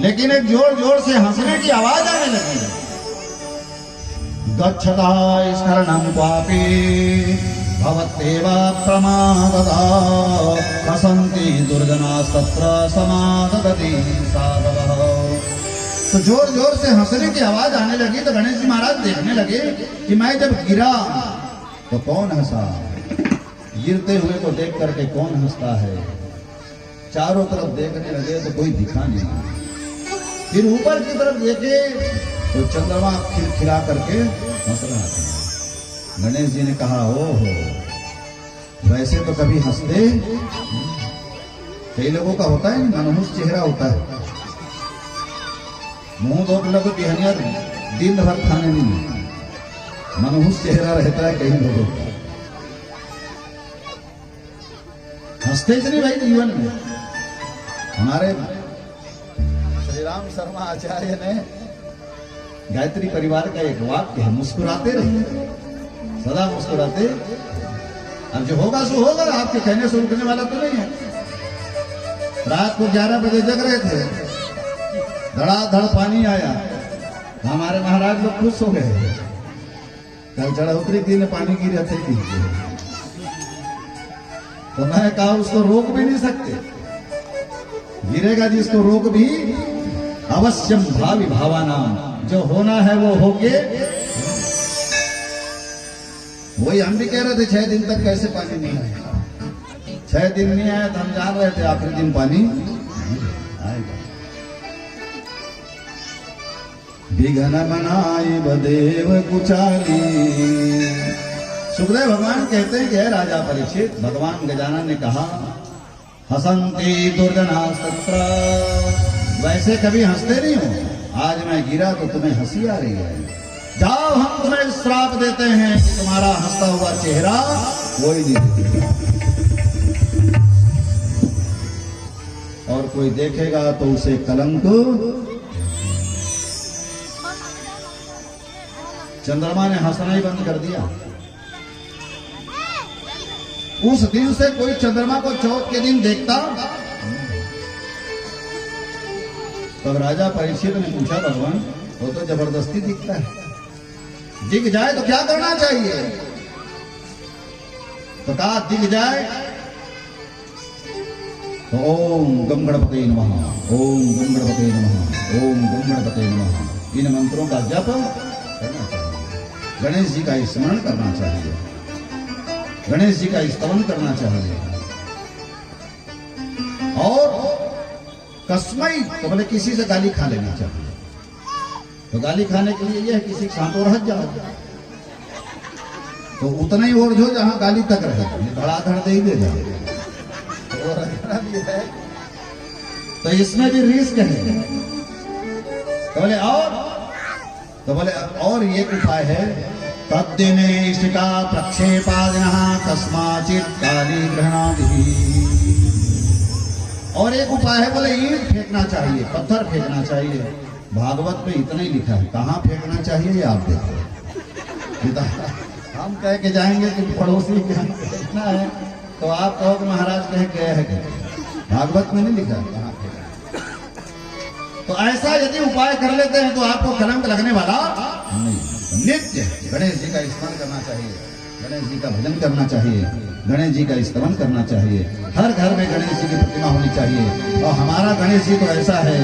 A: लेकिन एक जोर जोर से हंसने की आवाज आने लगी। गच्छता शरणं पापी भवत्येव प्रमाददा हसन्ति दुर्जनास्तत्र समाददति साधवः। तो जोर जोर से हंसने की आवाज आने लगी। तो गणेश जी महाराज देखने लगे कि मैं जब गिरा तो कौन हंसा, गिरते हुए को देख करके कौन हंसता है। चारों तरफ देखने लगे तो कोई दिखा नहीं। फिर ऊपर की तरफ देखे तो चंद्रमा खिलखिला करके हंस रहा था। गणेश जी ने कहा, ओहो, वैसे तो कभी हंसते, कई लोगों का होता है मनहूस चेहरा होता है, मुंह दो लोगों की हनियर दिन भर खाने नहीं, मनहूस चेहरा रहता है कई लोगों का। हंसते नहीं भाई जीवन में। हमारे श्री राम शर्मा आचार्य ने गायत्री परिवार का एक वाक्य है, मुस्कुराते रहिए, सदा मुस्कुराते। अब जो होगा सो होगा, आपके कहने से रुकने वाला तो नहीं है। रात को 11 बजे जग रहे थे, धड़ाधड़ पानी आया, हमारे महाराज लोग खुश हो गए। कल चढ़ोतरी दिन पानी गिरे थे, तो मैं कहा उसको रोक भी नहीं सकते, गिरेगा जिसको रोक भी अवश्यम भावी भावाना, जो होना है वो होके। वही हम भी कह रहे थे 6 दिन तक कैसे पानी नहीं आया। 6 दिन नहीं आया तो हम जान रहे थे आखिरी दिन पानी आएगा। विघ्न मनाई बदेव कुचाली। सुखदेव भगवान कहते हैं कि है राजा परीक्षित, भगवान गजानन ने कहा, हसंती दुर्जना सत्र, वैसे कभी हंसते नहीं हो, आज मैं गिरा तो तुम्हें हंसी आ रही है। जाओ, हम तुम्हें श्राप देते हैं कि तुम्हारा हंसता हुआ चेहरा कोई नहीं देखेगा, और कोई देखेगा तो उसे कलंक। चंद्रमा ने हंसना ही बंद कर दिया। उस दिन से कोई चंद्रमा को चौथ के दिन देखता। तब राजा परीक्षित ने पूछा, भगवान वो तो जबरदस्ती दिखता है, दिख जाए तो क्या करना चाहिए? तो कहा दिख जाए तो ओम गम गणपते नमः, ओम गम गणपते नमः, ओम गम गणपते नमः, इन मंत्रों का जप करना चाहिए, गणेश जी का स्मरण करना चाहिए, गणेश जी का स्तवन करना चाहिए। और कसमई तो बोले किसी से गाली खा लेना चाहिए। तो गाली खाने के लिए यह है किसी के साथ और हट जाओ तो उतना ही और जो जहां गाली तक रहे धड़ाधड़ दे ही दे जाए तो इसमें भी रिस्क है। तो बोले और एक उपाय है तद्दिने इष्टिका प्रक्षेपादिनः कस्माचित् काली ग्रहणादि। और एक उपाय है बोले ईंट फेंकना चाहिए, पत्थर फेंकना चाहिए। भागवत में इतना ही लिखा है, कहाँ फेंकना चाहिए ये आप देखो। हम कह के जाएंगे कि पड़ोसी के यहाँ फेंकना है तो आप कहो कि महाराज कह गए है कि भागवत में नहीं लिखा है कहाँ फेंकना। तो ऐसा यदि उपाय कर लेते हैं तो आपको कलंक लगने वाला नहीं। नित्य गणेश जी का स्मरण करना चाहिए, गणेश जी का भजन करना चाहिए, गणेश जी का स्तवन करना चाहिए। हर घर में गणेश जी की प्रतिमा होनी चाहिए। और हमारा गणेश जी तो ऐसा है,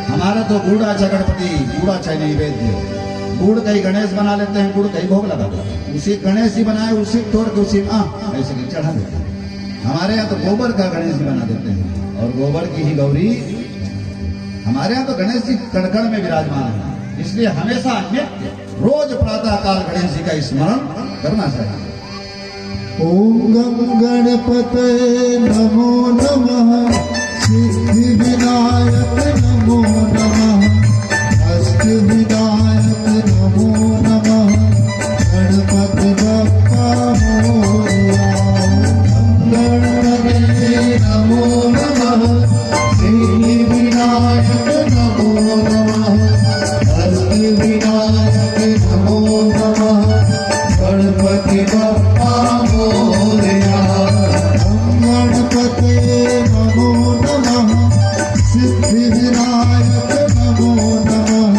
A: हमारा तो गुड़ा च गणपति गुड़ा च नैवेद्य, गुड़ कई गणेश बना लेते हैं, गुड़ कई भोग लगा देते हैं। उसी गणेश जी बनाए उसी तोड़ के उसी ऐसे ही चढ़ा देते हैं। हमारे यहाँ तो गोबर का गणेश जी बना देते हैं और गोबर की ही गौरी। हमारे यहाँ तो गणेश जी कड़कड़ में विराजमान है, इसलिए हमेशा नित्य रोज प्रातः काल गणेश जी का स्मरण करना चाहिए।
B: ओम गम गणपतये नमो नमः, सिद्धि विनायक नमो नमः, अष्ट विनायक नमो नमः, गणपति बप्पा मोरया। गणपतये नमो नमः, सिद्धि विनायक नमो नमः, अष्ट विनायक नमो नमः, गणपति बप्पा मोरया। गणपतये नमो नमः, सिद्धि विनायक नमो नमः,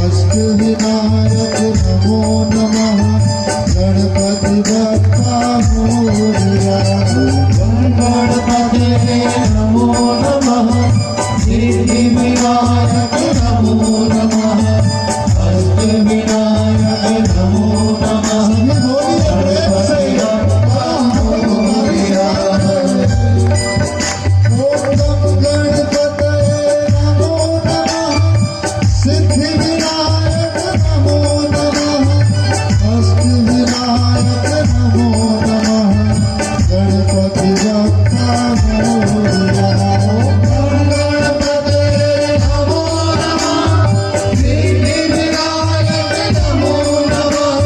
B: अष्ट विनायक नमो नमः, गणपति बप्पा मोरया। गणपतये नमो नमः, सिद्धि विनायक नमो नमः, अष्ट विनायक नमो नमः, गणपति बप्पा मोरया। ओम गणपतये नमो नमः, सिद्धि विनायक नमो नमः, अष्ट विनायक नमो नमः, गणपति बप्पा मोरया। गणपतये नमो नमः, सिद्धि विनायक नमो नमः,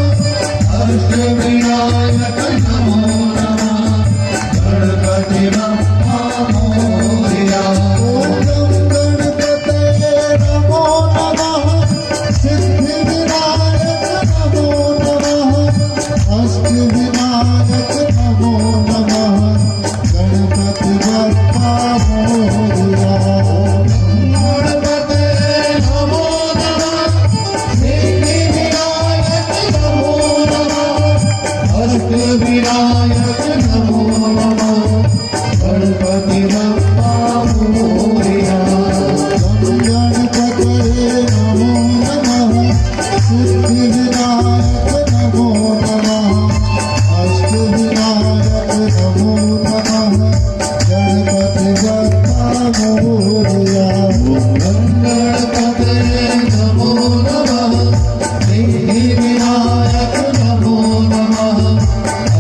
B: अष्ट विनायक नमो नमः, गणपति बप्पा मोरया। ओम गणपतये नमो नमः, सिद्धि विनायक नमो नमः, अष्ट विनायक नमो नमः, गणपति बप्पा मोरया। गणपतये नमो नमः, सिद्धि विनायक नमो नमः, अष्ट विनायक नमो नमः, गणपति बप्पा मोरया। गणपतये नमो नमः, सिद्धि विनायक नमो नमः, अष्ट विनायक नमो नमः, गणपति बप्पा मोरया। गणपतये नमो नमः, सिद्धि विनायक नमो नमः,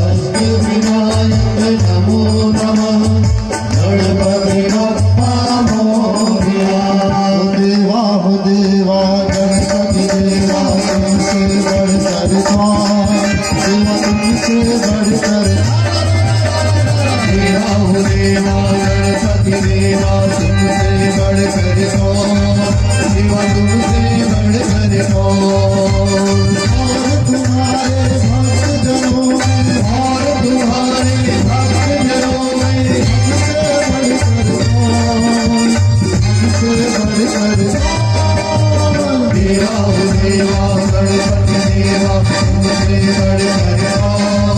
B: अष्ट विनायक नमो नमः, गणपति बप्पा मोरया। देवा गणपति देवा, तुमसे बढ़कर कौन, देवा तुमसे बढ़कर। देवा गणपति देवा, तुमसे बढ़कर कौन, देवा तुमसे बढ़कर कौन। और तुम्हारे भक्त जनों में, और तुम्हारे भक्त जनों में, हमसे बढ़कर कौन, हमसे बढ़कर कौन। देवा गणपति देवा, तुमसे बढ़कर कौन,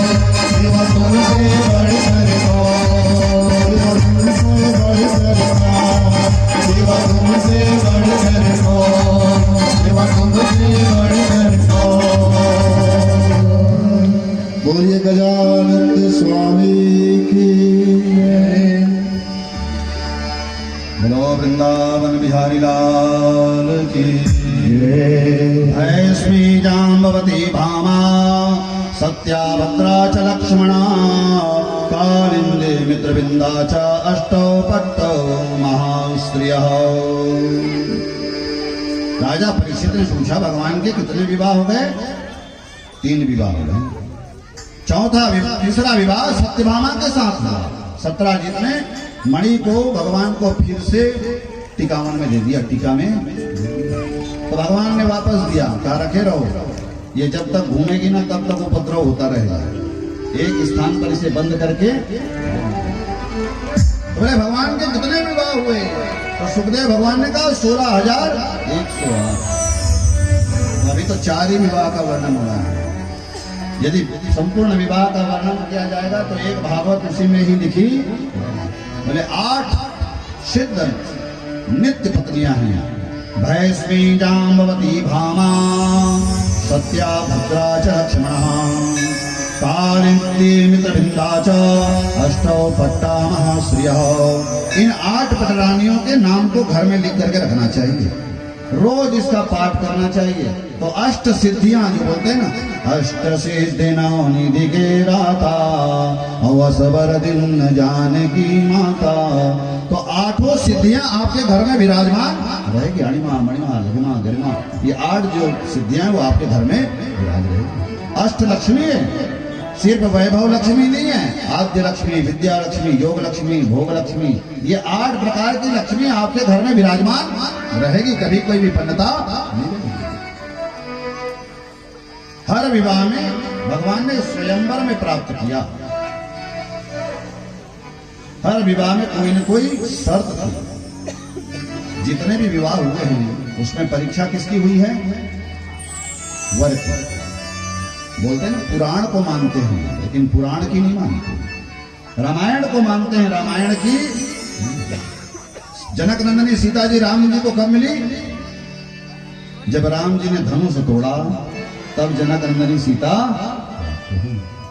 B: देवा तुमसे बढ़कर कौन, देवा तुमसे बढ़कर कौन, देवा तुमसे बढ़कर कौन, देवा तुमसे बढ़कर कौन।
A: वृंदावन बिहारी लाल की ऐस्मी जाम्बवती भामा सत्या भद्रा च लक्ष्मणा कालिंदी मित्रविंदा च अष्टौ पट्टौ महास्त्रियः। राजा परीक्षित ने पूछा भगवान के कितने विवाह हो गए? 3 विवाह हो गए। तीसरा विवाह सत्यभामा के साथ हुआ। सत्यजीत ने मणि को भगवान को फिर से टिकावन में दे दिया, टीका में। तो भगवान ने वापस दिया, कहा रखे रहो, ये जब तक घूमेगी ना तब तक उपद्रव होता रहेगा, एक स्थान पर इसे बंद करके। बोले भगवान के कितने विवाह हुए? तो सुखदेव भगवान ने कहा 16,108। अभी तो 4 ही विवाह का वर्णन हो रहा है। यदि संपूर्ण विवाह का वर्णन किया जाएगा तो एक भागवत उसी में ही लिखी। बोले 8 सिद्ध नित्य पत्नियां हैं। भैस्मी जाम्बवती भामा सत्या भद्रा च लक्ष्मणा कालिंदी मित्रविंदा च अष्टौ पट्टा महाश्रियः। इन 8 पटरानियों के नाम को घर में लिख करके रखना चाहिए, रोज इसका पाठ करना चाहिए। तो अष्ट सिद्धियां जो बोलते हैं ना, अष्ट सिद्धिना निधि के राता अवसवर दिन न जाने की माता। तो 8 सिद्धियां आपके घर में विराजमान रहेगी। अणिमा मणिमा लघिमा गरिमा, ये 8 जो सिद्धियां वो आपके घर में विराज रहेगी। अष्ट लक्ष्मी है, सिर्फ वैभव लक्ष्मी नहीं है, आद्य लक्ष्मी, विद्या लक्ष्मी, योग लक्ष्मी, भोग लक्ष्मी, ये 8 प्रकार की लक्ष्मी आपके घर में विराजमान रहेगी। कभी कोई विपन्नता नहीं रहेगी। हर विवाह में भगवान ने स्वयंवर में प्राप्त किया। हर विवाह में कोई न कोई शर्त थी। जितने भी विवाह हुए हैं उसमें परीक्षा किसकी हुई है? वर की। बोलते हैं ना, पुराण को मानते हैं लेकिन पुराण की नहीं मानते। रामायण को मानते हैं, रामायण की। जनक नंदनी सीता जी राम जी को कब मिली? जब राम जी ने धनुष तोड़ा तब जनक नंदनी सीता।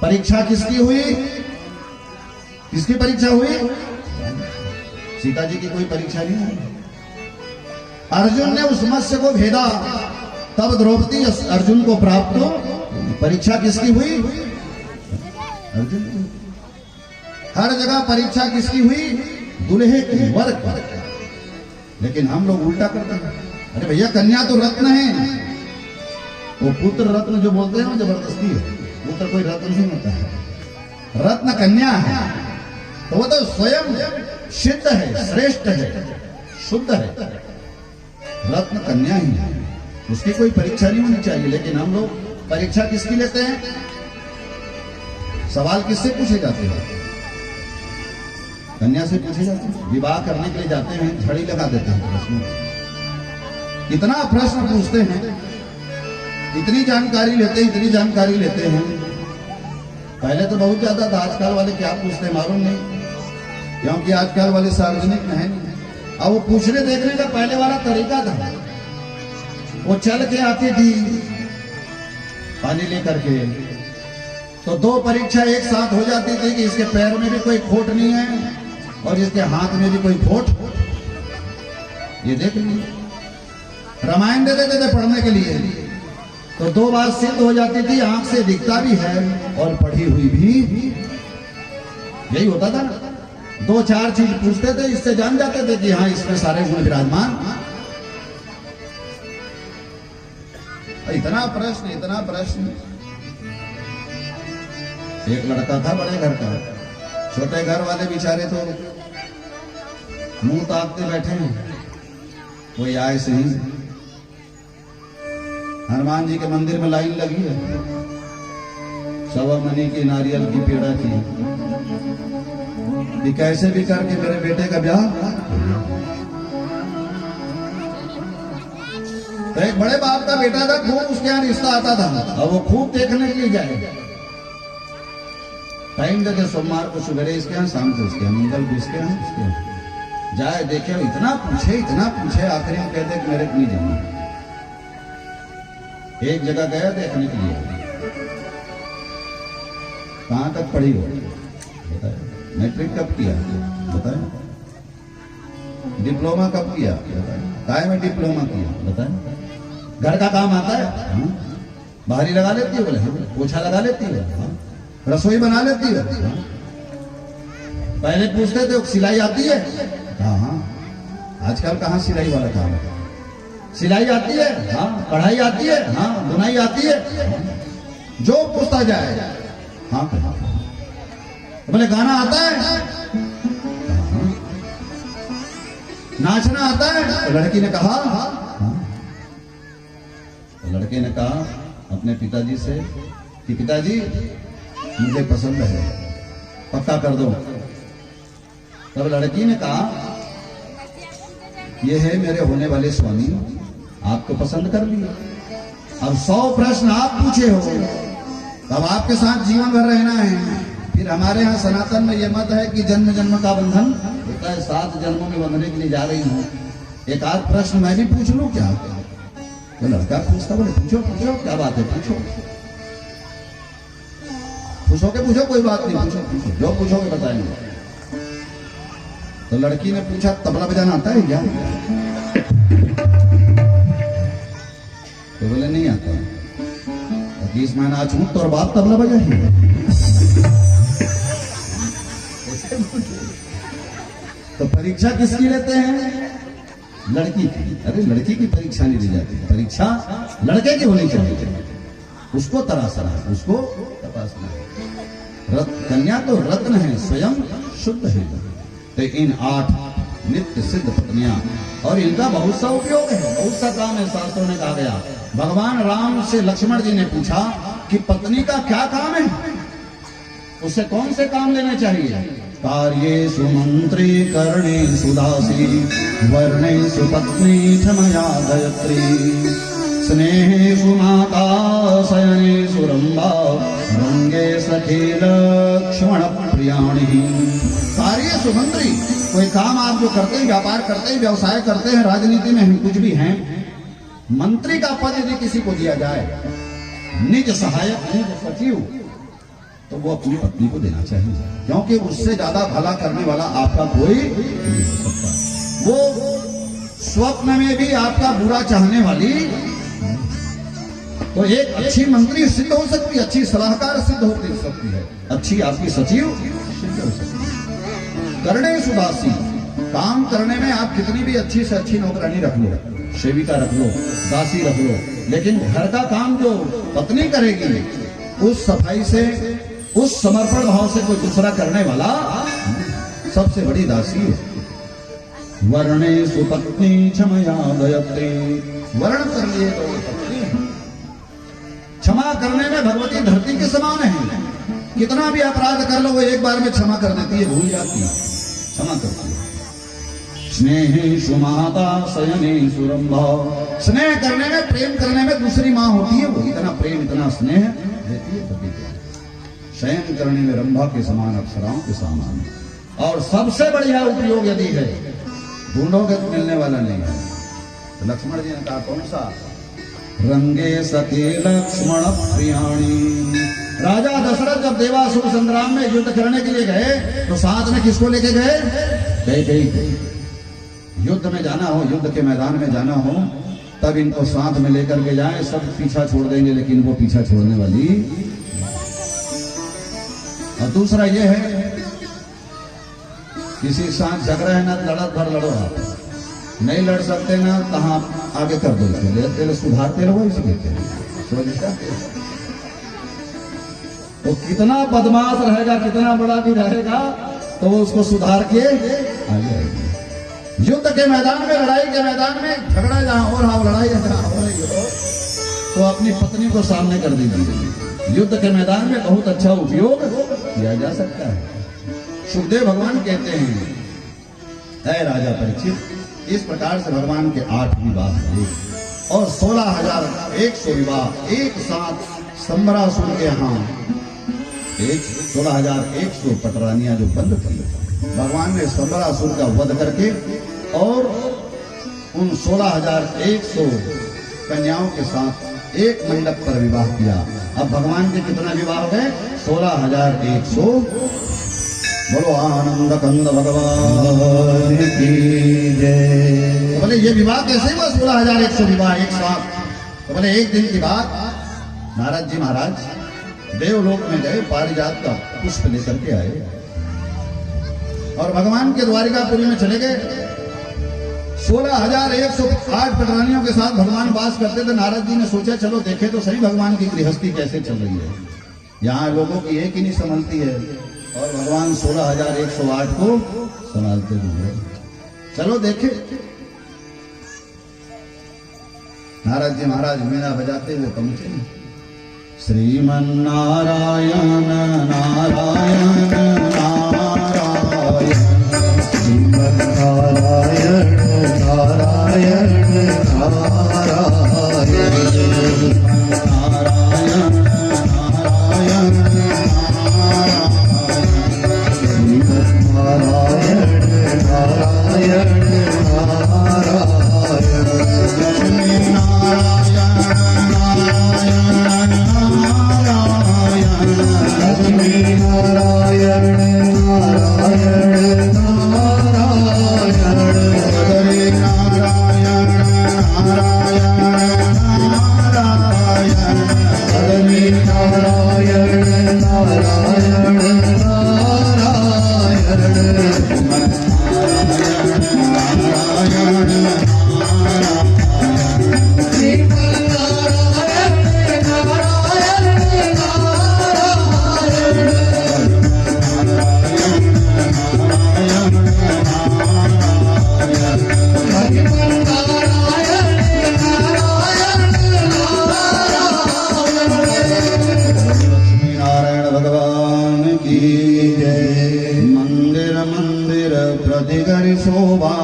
A: परीक्षा किसकी हुई? किसकी परीक्षा हुई? सीता जी की कोई परीक्षा नहीं हुई। अर्जुन ने उस मत्स्य को भेदा तब द्रौपदी अर्जुन को प्राप्त हो। परीक्षा किसकी हुई? अर्जुन की। हर जगह परीक्षा किसकी हुई? दुल्हे की, वर की। लेकिन हम लोग उल्टा करते हैं। अरे भैया कन्या तो रत्न है, वो पुत्र रत्न जो बोलते हैं वो जबरदस्ती है। पुत्र कोई रत्न नहीं होता है, रत्न कन्या है। तो वो तो स्वयं सिद्ध है, श्रेष्ठ है, शुद्ध है। रत्न कन्या ही है, उसकी कोई परीक्षा नहीं होनी चाहिए। लेकिन हम लोग परीक्षा किसकी लेते हैं? सवाल किससे पूछे जाते हैं? कन्या से पूछे जाते हैं। विवाह करने के लिए जाते हैं, झड़ी लगा देते हैं प्रश्नों। इतना प्रश्न पूछते हैं, इतनी जानकारी लेते हैं, इतनी जानकारी लेते हैं। पहले तो बहुत ज्यादा था, आजकल वाले क्या पूछते हैं मालूम नहीं, क्योंकि आजकल वाले सार्वजनिक है नहीं। अब वो पूछने देखने का पहले वाला तरीका था, वो चल के आती थी पानी लेकर के, तो 2 परीक्षा एक साथ हो जाती थी कि इसके पैर में भी कोई खोट नहीं है और इसके हाथ में भी कोई खोट। ये देख लीजिए, रामायण दे देते थे पढ़ने के लिए, तो 2 बार सिद्ध हो जाती थी, आंख से दिखता भी है और पढ़ी हुई भी। यही होता था ना, 2-4 चीज पूछते थे, इससे जान जाते थे कि हाँ इसमें सारे गुण विराजमान। इतना प्रश्न, इतना प्रश्न। एक लड़का था बड़े घर का, छोटे घर वाले बेचारे तो मुंह ताकते बैठे हैं। कोई आए से ही, हनुमान जी के मंदिर में लाइन लगी है, सवा मनी की नारियल की पेड़ा की, कि कैसे भी करके मेरे बेटे का ब्याह। तो एक बड़े बाप का बेटा था, खूब उसके यहाँ रिश्ता आता था और वो खूब देखने के लिए जाएगा। टाइम देते, सोमवार को सवेरे इसके यहाँ, शाम को उसके यहाँ, मंगल को इसके यहाँ, उसके यहाँ जाए देखे। इतना पूछे, आखिरी में कहते कि मेरे को नहीं जाना। एक जगह गया देखने के लिए, कहां तक पढ़ी हो बताए, मैट्रिक कब किया बताए, डिप्लोमा कब किया? काय में डिप्लोमा किया बताए? घर का काम आता है? हाँ? बाहरी लगा लेती है? बोले हाँ। पोछा लगा लेती है? हाँ। रसोई बना लेती है? हाँ। पहले पूछते थे सिलाई आती है? हाँ। आजकल कहाँ सिलाई वाला काम है? सिलाई आती है? हाँ। कढ़ाई आती है? हाँ। बुनाई आती है? हाँ। जो पूछता जाए हाँ। बोले गाना आता है? हाँ। नाचना आता है? तो लड़की ने कहा हाँ। तो लड़के ने कहा अपने पिताजी से कि पिताजी मुझे पसंद है, पक्का कर दो। तब लड़की ने कहा ये है मेरे होने वाले स्वामी, आपको पसंद कर लिया। अब 100 प्रश्न आप पूछे हो, तब आपके साथ जीवन भर रहना है। फिर हमारे यहाँ सनातन में यह मत है कि जन्म जन्म का बंधन होता है, 7 जन्मों में बंधने के लिए जा रही हूँ। एक आध प्रश्न मैं भी पूछ लूं क्या? तो लड़का पूछता, बोले पूछो पूछो, क्या बात है, पूछो पूछोगे, पूछो कोई बात नहीं, पूछो पूछो, जो पूछोगे बताएंगे। तो लड़की ने पूछा तबला बजाना आता है क्या? तो बोले नहीं आता। 20 महीना आज हूं तो और बाप तबला बजा ही। तो परीक्षा किसकी लेते हैं? लड़की की। अरे लड़की की परीक्षा नहीं ली जाती, परीक्षा लड़के की होनी चाहिए। उसको तराशना है, उसको तपासना है। कन्या तो रत्न है, स्वयं शुद्ध है। तो इन 8 नित्य सिद्ध पत्नियां, और इनका बहुत सा उपयोग है, बहुत सा काम है। शास्त्रों में कहा गया, भगवान राम से लक्ष्मण जी ने पूछा कि पत्नी का क्या काम है, उससे कौन से काम लेने चाहिए? कार्येषु मंत्री करणेषु दासी वर्णेषु पत्नी क्षमया गायत्री स्नेहेषु माता शयनेषु रंभा रंगे सखे लक्ष्मण प्रियाणि। कार्येषु मंत्री, कोई काम आप जो करते हैं, व्यापार करते हैं, व्यवसाय करते हैं, राजनीति में हम कुछ भी हैं, मंत्री का पद यदि किसी को दिया जाए, निज सहायक निज सचिव, तो वो अपनी पत्नी को देना चाहिए, क्योंकि उससे ज्यादा भला करने वाला आपका कोई नहीं हो सकता। वो स्वप्न में भी आपका बुरा चाहने वाली, तो एक अच्छी मंत्री सिद्ध हो सकती है, अच्छी सलाहकार सिद्ध हो सकती है, अच्छी आपकी सचिव सिद्ध हो सकती है। करणे सुदासी, काम करने में आप कितनी भी अच्छी से अच्छी नौकरानी रख लो, सेविका रख लो, दासी रख लो, लेकिन घर का काम जो पत्नी करेगी, उस सफाई से, उस समर्पण भाव से कोई दूसरा करने वाला सबसे बड़ी दासी है। वर्णे सुपत्नी क्षमया दयत्री, वर्ण कर लिए तो पत्नी है। क्षमा करने में भगवती धरती के समान है, कितना भी अपराध कर लो वो एक बार में क्षमा कर देती है, भूल जाती है, क्षमा करती है। स्नेहेषु माता शयनेषु रंभा, स्नेह करने में, प्रेम करने में दूसरी माँ होती है, वो इतना प्रेम इतना स्नेह देती है पति को। शयन करने में रंभा के समान, अप्सराओं के समान। और सबसे बढ़िया उपयोग यदि है, ढूंढोगे तो मिलने वाला नहीं है। तो लक्ष्मण जी ने कहा कौन सा? रंगे सखे लक्ष्मण प्रियाणी। राजा दशरथ जब देवासुर संग्राम में युद्ध करने के लिए गए, तो साथ में किसको लेके गए? कैकेयी। युद्ध में जाना हो, युद्ध के मैदान में जाना हो, तब इनको साथ में लेकर के जाए, सब पीछा छोड़ देंगे, लेकिन वो पीछा छोड़ने वाली। और दूसरा ये है, किसी के साथ झगड़ा है ना, लड़त भर लड़ो, आप नहीं लड़ सकते ना, कहाँ आगे कर दो, तेरे सुधारते रहो, इसे कहते हैं। तो कितना बदमाश रहेगा, कितना बड़ा भी रहेगा, तो वो उसको सुधार के आगे आएगी। युद्ध के मैदान में, लड़ाई के मैदान में, झगड़ा जहां हो रहा हो, लड़ाई जहां हो रही हो, तो अपनी पत्नी को सामने कर दीजिए। युद्ध के मैदान में बहुत अच्छा उपयोग किया जा सकता है। सुखदेव भगवान कहते हैं, ऐ राजा परीक्षित, इस प्रकार से भगवान के 8 विवाह हुए और 16,100 विवाह एक साथ संबरासुर के यहाँ, 16,100 पटरानियां जो बंद थी, भगवान ने संबरासुर का वध करके और उन 16,100 कन्याओं के साथ एक मंडप पर विवाह किया। अब भगवान के कितना विवाह हो गए? 16,100। बोलो आनंद कंद भगवान की जय। तो बोले ये विवाह कैसे हुआ? 16,100 विवाह एक साथ। तो बोले एक दिन की बात, नारद जी महाराज देवलोक में गए, पारिजात का पुष्प लेकर के आए और भगवान के द्वारिकापुरी में चले गए। 16,108 पटरानियों के साथ भगवान वास करते थे। नारद जी ने सोचा चलो देखे तो सही भगवान की गृहस्थी कैसे चल रही है, यहाँ लोगों की एक ही नहीं संभलती है और भगवान 16,108 को संभालते हुए। चलो देखे। नारद जी महाराज मीना बजाते हुए पहुंचे। श्रीमन नारायण नारायण नारायण,
B: श्रीमन नारायण नारायण नारायण,
A: नारायण नारायण
B: श्रीमन नारायण नारायण लक्ष्मी नारायण नारायण नारायण,
A: हरे नारायण नारायण नारायण,
B: हरे नारायण नारायण नारायण,
A: शोभा।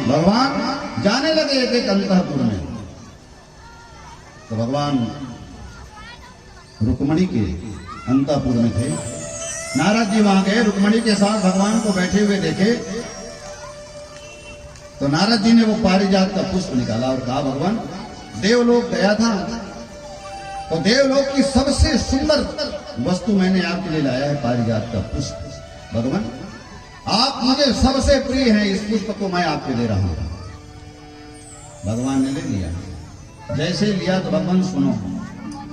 A: भगवान जाने लगे एक एक अंतःपुर में। तो भगवान रुक्मणी के अंतःपुर में थे। नारद जी वहां गए, रुक्मणी के साथ भगवान को बैठे हुए देखे। तो नारद जी ने वो पारिजात का पुष्प निकाला और कहा भगवान देवलोक गया था तो देवलोक की सबसे सुंदर वस्तु मैंने आपके लिए लाया है, पारिजात का पुष्प। भगवान आप मुझे सबसे प्रिय हैं, इस पुष्प को मैं आपको दे रहा हूं। भगवान ने ले लिया। जैसे लिया तो भगवान सुनो,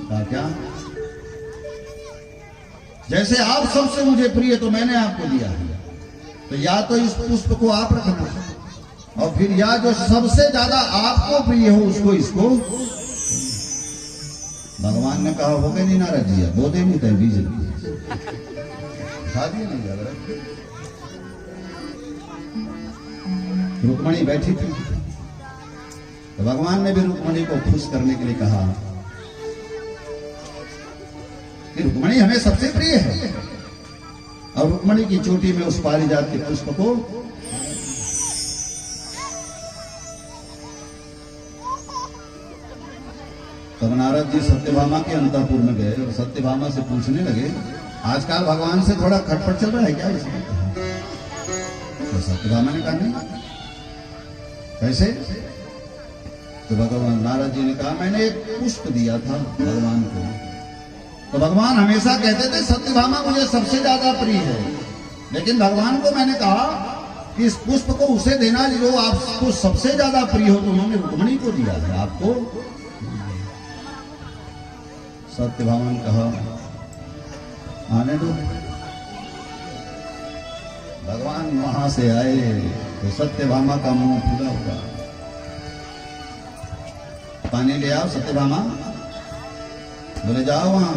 A: कहा क्या? जैसे आप सबसे मुझे प्रिय तो मैंने आपको दिया है, तो या तो इस पुष्प को आप रखना और फिर या जो सबसे ज्यादा आपको प्रिय हो उसको इसको। भगवान ने कहा हो गए नहीं नारद जी, दो दिन ही तय बीज खा दिए नहीं जा रहा। रुक्मणी बैठी थी तो भगवान ने भी रुक्मणी को खुश करने के लिए कहा कि रुक्मणी हमें सबसे प्रिय है। और रुक्मणी की चोटी में उस पारिजात के पुष्प को तब नारद जी सत्यभामा के अंतःपुर में गए और सत्यभामा से पूछने लगे, आजकल भगवान से थोड़ा खटपट चल रहा है क्या इसमें? तो सत्यभामा ने कहा नहीं। कैसे? तो भगवान नारद जी ने कहा मैंने एक पुष्प दिया था भगवान को। तो भगवान हमेशा कहते थे सत्यभामा मुझे सबसे ज्यादा प्रिय है, लेकिन भगवान को मैंने कहा कि इस पुष्प को उसे देना जो आपको सबसे ज्यादा प्रिय हो। तो उन्होंने रुक्मणी को दिया है आपको। सत्यभामा ने कहा आने दो। भगवान वहां से आए तो सत्यभामा का मुंह फूला हुआ। पानी ले आओ सत्यभामा। बोले जाओ वहां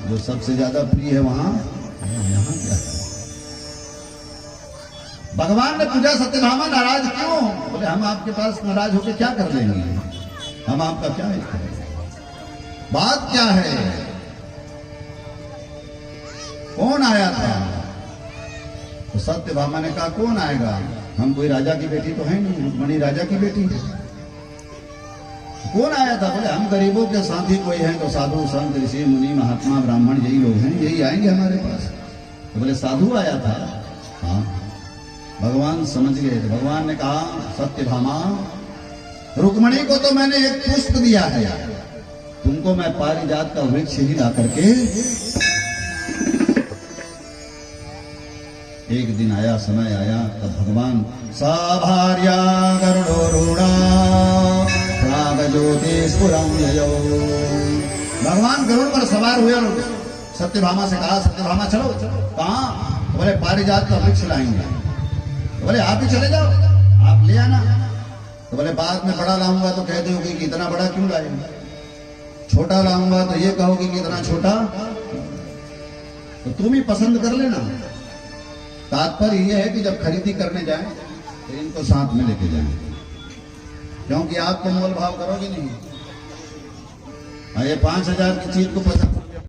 A: जो सबसे ज्यादा प्रिय है वहां। यहाँ क्या है? भगवान ने पूछा सत्यभामा नाराज क्यों? बोले हम आपके पास नाराज होकर क्या कर लेंगे, हम आपका क्या है? बात क्या है? कौन आया था? तो सत्यभामा ने कहा कौन आएगा, हम कोई राजा की बेटी तो है नहीं, रुक्मणी राजा की बेटी है। कौन आया था? बोले हम गरीबों के साथी कोई हैं तो साधु संत ऋषि मुनि महात्मा ब्राह्मण यही लोग हैं, यही आएंगे हमारे पास। तो बोले साधु आया था। हाँ भगवान समझ गए। तो भगवान ने कहा सत्यभामा रुक्मणी को तो मैंने एक पुष्प दिया है, तुमको मैं पारिजात का वृक्ष ही ला करके एक दिन आया, समय आया, तब भगवान साभार्या गरुडोरूढ़ा प्राग ज्योतिष्पुरं ययौ। भगवान गरुड़ पर सवार हुए और सत्यभामा से कहा, सत्यभामा चलो। कहाँ? तो बोले पारिजात का वृक्ष लाएंगे। तो बोले आप ही चले जाओ, आप ले आना। तो बोले बाद में बड़ा लाऊंगा तो कह दोगे कि इतना बड़ा क्यों लाएंगे, छोटा लाऊंगा तो ये कहोगे कि इतना छोटा, तो तुम ही पसंद कर लेना। तात्पर्य यह है कि जब खरीदी करने जाएं तो इनको साथ में लेके जाएं, क्योंकि आप तो मोल भाव करोगे नहीं। ये 5,000 की चीज को 50